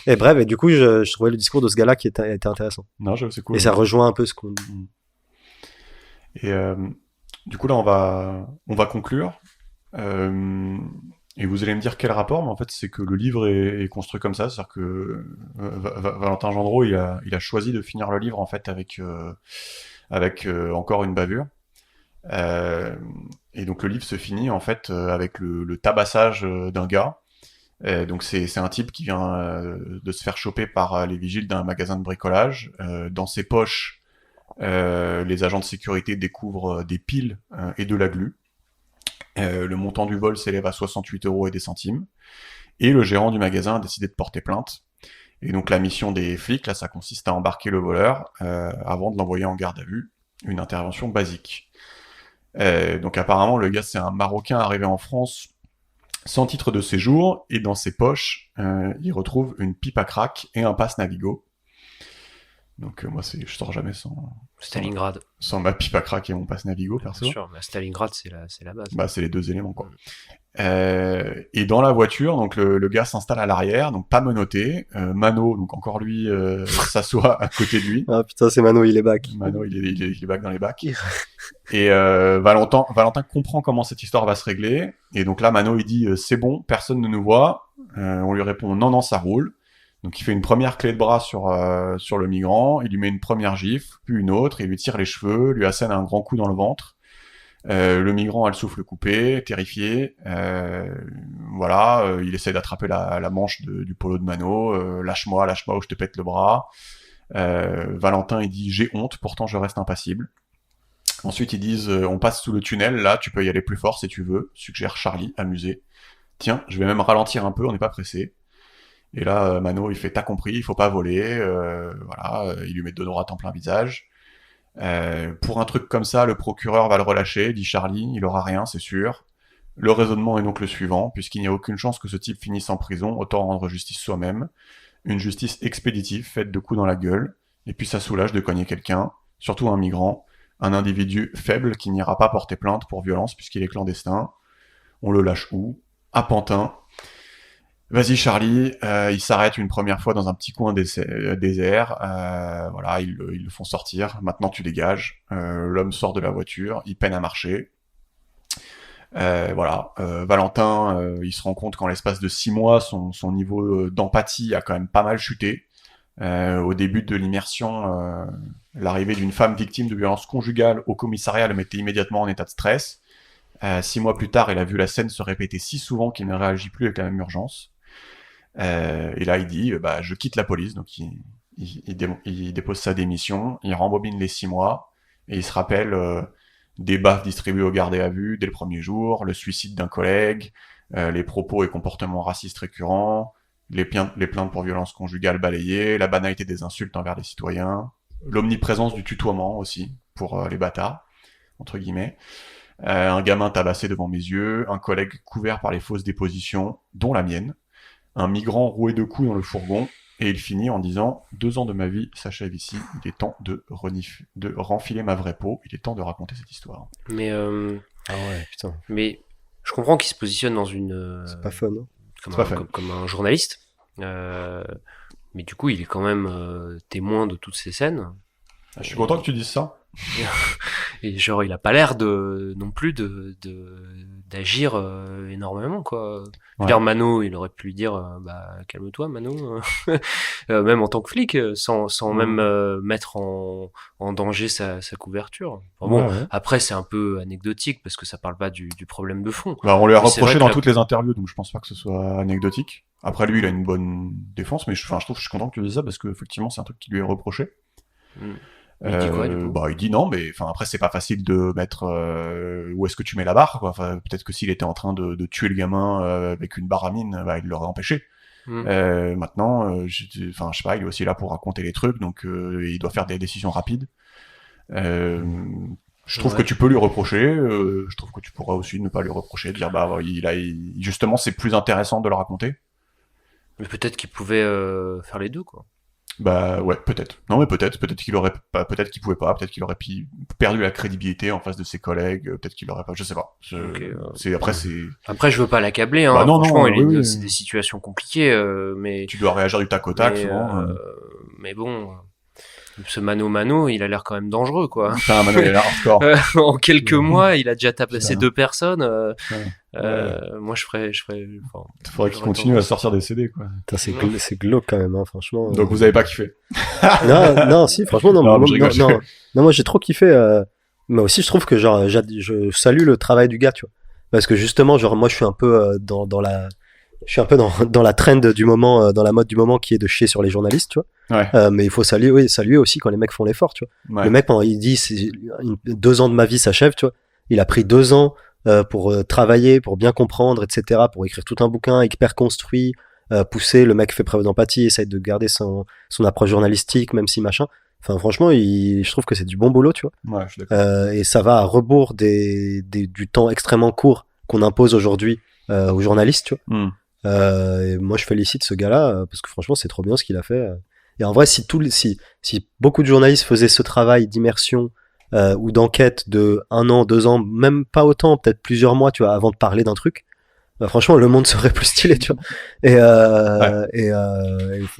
Et bref, et du coup, je trouvais le discours de ce gars-là qui était intéressant. Non, c'est cool. Et ça rejoint un peu ce qu'on... Et du coup, là, on va conclure. Et vous allez me dire quel rapport, mais en fait, c'est que le livre est construit comme ça, c'est-à-dire que Valentin Gendreau, il a choisi de finir le livre en fait avec encore une bavure. Euh, et donc le livre se finit en fait avec le tabassage d'un gars. Donc c'est un type qui vient de se faire choper par les vigiles d'un magasin de bricolage. Dans ses poches, les agents de sécurité découvrent des piles et de la glu. Le montant du vol s'élève à 68 € et des centimes. Et le gérant du magasin a décidé de porter plainte. Et donc la mission des flics, là, ça consiste à embarquer le voleur avant de l'envoyer en garde à vue. Une intervention basique. Donc apparemment, le gars, c'est un Marocain arrivé en France sans titre de séjour, et dans ses poches, il retrouve une pipe à crack et un passe Navigo. Donc moi, je sors jamais Stalingrad. sans ma pipe à crack et mon passe Navigo, perso. Bien sûr, mais Stalingrad, c'est la base. Bah, c'est les deux éléments, quoi. Et dans la voiture, donc le gars s'installe à l'arrière, donc pas menotté. Mano, donc encore lui, s'assoit à côté de lui. Ah putain, c'est Mano, il est back. Mano, il est back dans les bacs. Et Valentin comprend comment cette histoire va se régler. Et donc là, Mano, il dit c'est bon, personne ne nous voit. On lui répond non, ça roule. Donc il fait une première clé de bras sur le migrant. Il lui met une première gifle, puis une autre. Il lui tire les cheveux, lui assène un grand coup dans le ventre. Le migrant a le souffle coupé, terrifié. Il essaie d'attraper la manche du polo de Mano. Lâche-moi ou je te pète le bras. Valentin, il dit j'ai honte, pourtant je reste impassible. Ensuite, ils disent on passe sous le tunnel, là, tu peux y aller plus fort si tu veux, suggère Charlie, amusé. Tiens, je vais même ralentir un peu, on n'est pas pressé. Et là, Mano, il fait t'as compris, il faut pas voler. Il lui met 2 droites en plein visage. Pour un truc comme ça, le procureur va le relâcher, dit Charlie, il aura rien, c'est sûr. Le raisonnement est donc le suivant, puisqu'il n'y a aucune chance que ce type finisse en prison, autant rendre justice soi-même. Une justice expéditive, faite de coups dans la gueule, et puis ça soulage de cogner quelqu'un, surtout un migrant, un individu faible qui n'ira pas porter plainte pour violence puisqu'il est clandestin. On le lâche où? À Pantin. Vas-y Charlie, il s'arrête une première fois dans un petit coin désert, ils le font sortir, maintenant tu dégages, l'homme sort de la voiture, il peine à marcher, Valentin, il se rend compte qu'en l'espace de 6 mois, son niveau d'empathie a quand même pas mal chuté. Au début de l'immersion, l'arrivée d'une femme victime de violences conjugales au commissariat le mettait immédiatement en état de stress. 6 mois plus tard, il a vu la scène se répéter si souvent qu'il ne réagit plus avec la même urgence. Et là, il dit je quitte la police. Donc il dépose sa démission, il rembobine les 6 mois, et il se rappelle des baffes distribuées aux gardés à vue dès le premier jour, le suicide d'un collègue, les propos et comportements racistes récurrents, les plaintes pour violences conjugales balayées, la banalité des insultes envers les citoyens, l'omniprésence du tutoiement aussi, pour les bâtards, entre guillemets, un gamin tabassé devant mes yeux, un collègue couvert par les fausses dépositions, dont la mienne, un migrant roué de coups dans le fourgon, et il finit en disant « 2 ans de ma vie s'achèvent ici, il est temps de renfiler ma vraie peau, il est temps de raconter cette histoire. » Mais Ah ouais, putain. Mais je comprends qu'il se positionne dans une... C'est pas fun, hein. Comme un journaliste. Mais du coup, il est quand même témoin de toutes ces scènes. Je suis content que tu dises ça. Et genre, il a pas l'air non plus d'agir énormément, quoi. Ouais. Mano, il aurait pu lui dire calme-toi, Mano. Même en tant que flic, sans même mettre en danger sa couverture. Enfin, bon, après, c'est un peu anecdotique parce que ça parle pas du problème de fond. On lui a reproché dans toutes les interviews, donc je pense pas que ce soit anecdotique. Après, lui, il a une bonne défense, mais je suis content que tu dises ça parce que effectivement, c'est un truc qui lui est reproché. Il dit quoi, du coup ? Il dit non, mais après c'est pas facile de mettre où est-ce que tu mets la barre, quoi. Peut-être que s'il était en train de tuer le gamin avec une barre à mine, il l'aurait empêché. Maintenant, je sais pas, il est aussi là pour raconter les trucs, donc il doit faire des décisions rapides. Je trouve que tu peux lui reprocher, je trouve que tu pourras aussi ne pas lui reprocher, dire justement c'est plus intéressant de le raconter. Mais peut-être qu'il pouvait faire les deux, quoi. Peut-être. Non, mais peut-être qu'il aurait pas, peut-être qu'il pouvait pas, peut-être qu'il aurait perdu la crédibilité en face de ses collègues, peut-être qu'il aurait pas, je sais pas. Après, je veux pas l'accabler, hein. Franchement, c'est des situations compliquées, mais. Tu dois réagir du tac au tac, souvent. Mais bon. Ce Mano, il a l'air quand même dangereux, quoi. Mano, il a l'air hardcore. En quelques mois, il a déjà tabassé 2 personnes. Moi, je ferais. Enfin, faudrait qu'il continue à sortir des CD, quoi. Putain, c'est glauque quand même, hein, franchement. Donc vous avez pas kiffé. Non, si, franchement, non. Non, je rigole. Non, moi j'ai trop kiffé. Mais aussi, je trouve que genre, je salue le travail du gars, tu vois. Parce que justement, genre, moi, je suis un peu dans la trend du moment, dans la mode du moment qui est de chier sur les journalistes, tu vois. Ouais. Mais il faut saluer aussi quand les mecs font l'effort, tu vois. Ouais. Le mec, pendant, il dit, 2 ans de ma vie s'achève, tu vois. Il a pris 2 ans pour travailler, pour bien comprendre, etc., pour écrire tout un bouquin hyper construit, pousser. Le mec fait preuve d'empathie, essaie de garder son approche journalistique, même si machin. Enfin, franchement, je trouve que c'est du bon boulot, tu vois. Ouais, je suis d'accord. Et ça va à rebours du temps extrêmement court qu'on impose aujourd'hui aux journalistes, tu vois. Et moi, je félicite ce gars-là parce que franchement, c'est trop bien ce qu'il a fait. Et en vrai, si beaucoup de journalistes faisaient ce travail d'immersion ou d'enquête de 1 an, 2 ans, même pas autant, peut-être plusieurs mois, tu vois, avant de parler d'un truc, bah, franchement, le monde serait plus stylé, tu vois.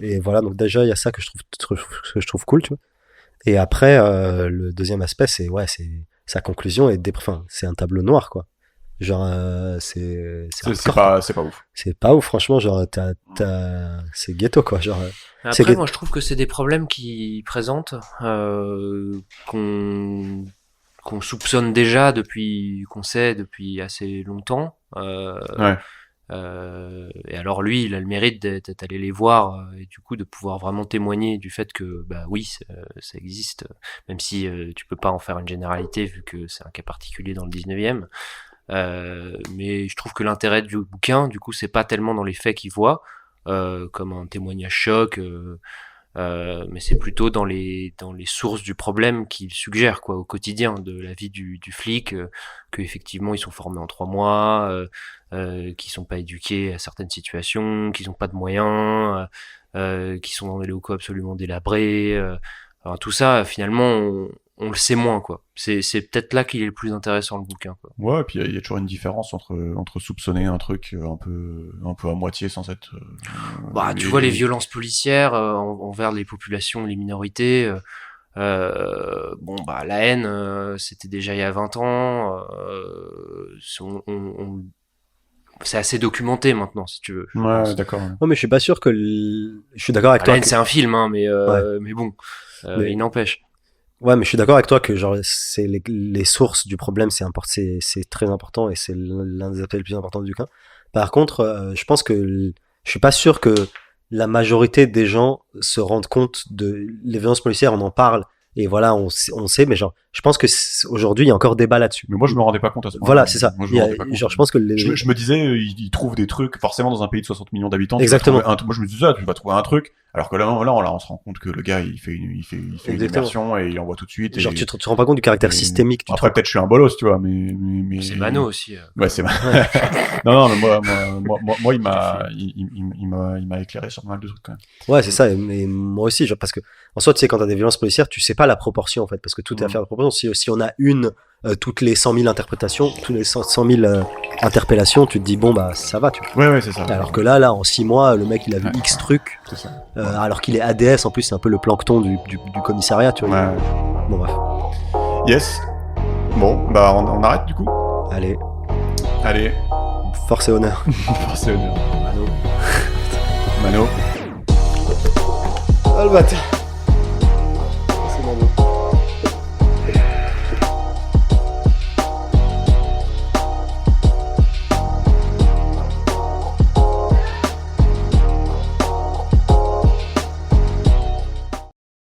Et voilà, donc déjà, il y a ça que je trouve cool, tu vois. Et après, le deuxième aspect, c'est sa conclusion et c'est un tableau noir, quoi. Genre, c'est pas ouf. C'est pas ouf, franchement, genre, c'est ghetto, quoi. Genre, après, moi, je trouve que c'est des problèmes qui présentent, qu'on soupçonne déjà qu'on sait depuis assez longtemps. Ouais. Et alors lui, il a le mérite d'être allé les voir et du coup de pouvoir vraiment témoigner du fait que bah oui, ça existe, même si tu peux pas en faire une généralité vu que c'est un cas particulier dans le 19e. Mais je trouve que l'intérêt du bouquin, du coup, c'est pas tellement dans les faits qu'il voit, comme un témoignage choc, mais c'est plutôt dans les sources du problème qu'il suggère, quoi, au quotidien de la vie du flic, que effectivement ils sont formés en 3 mois, qui sont pas éduqués à certaines situations, qu'ils ont pas de moyens, qui sont dans des locaux absolument délabrés. Alors tout ça, finalement, on le sait moins, quoi. C'est peut-être là qu'il est le plus intéressant, le bouquin, quoi. Ouais, et puis il y a toujours une différence entre soupçonner un truc un peu à moitié sans être. Tu vois les violences policières envers les populations, les minorités. La haine, c'était déjà il y a 20 ans. C'est assez documenté maintenant, si tu veux. Ouais, d'accord. Non, mais je suis pas sûr que je suis d'accord avec toi. La haine, c'est un film, hein, mais bon, il n'empêche. Ouais, mais je suis d'accord avec toi que genre c'est les sources du problème, c'est très important et c'est l'un des aspects les plus importants du bouquin. Par contre, je pense que je suis pas sûr que la majorité des gens se rendent compte de les violences policières. On en parle et voilà, on sait, mais genre, je pense que aujourd'hui il y a encore débat là-dessus. Mais moi, je me rendais pas compte à ce moment. Voilà, c'est ça. Moi, je pense que je me disais, ils trouvent des trucs forcément dans un pays de 60 millions d'habitants. Exactement. Moi, je me disais ça, tu vas trouver un truc. Alors que là, on se rend compte que le gars, il fait une immersion et il envoie tout de suite. Genre, tu te rends pas compte du caractère systémique. Après, peut-être je suis un bolos, tu vois, mais... C'est Mano aussi. Ouais, c'est non, mais moi, il m'a éclairé sur pas mal de trucs, quand même. Ouais, c'est ça. Mais moi aussi, genre, parce que, en soi, tu sais, quand t'as des violences policières, tu sais pas la proportion, en fait, parce que tout est affaire de proportion. Si on a toutes les 100 000 interprétations, toutes les 100 000 interpellations, tu te dis, bon, bah, ça va, tu vois. Ouais, c'est ça. Alors que là, en 6 mois, le mec, il a vu X trucs. C'est ça. Alors qu'il est ADS, en plus, c'est un peu le plancton du commissariat, tu vois. Ouais. Bon, bref. Yes. Bon, bah, on arrête, du coup. Allez. Force et honneur. Force et honneur. Mano. Oh, le bâtard.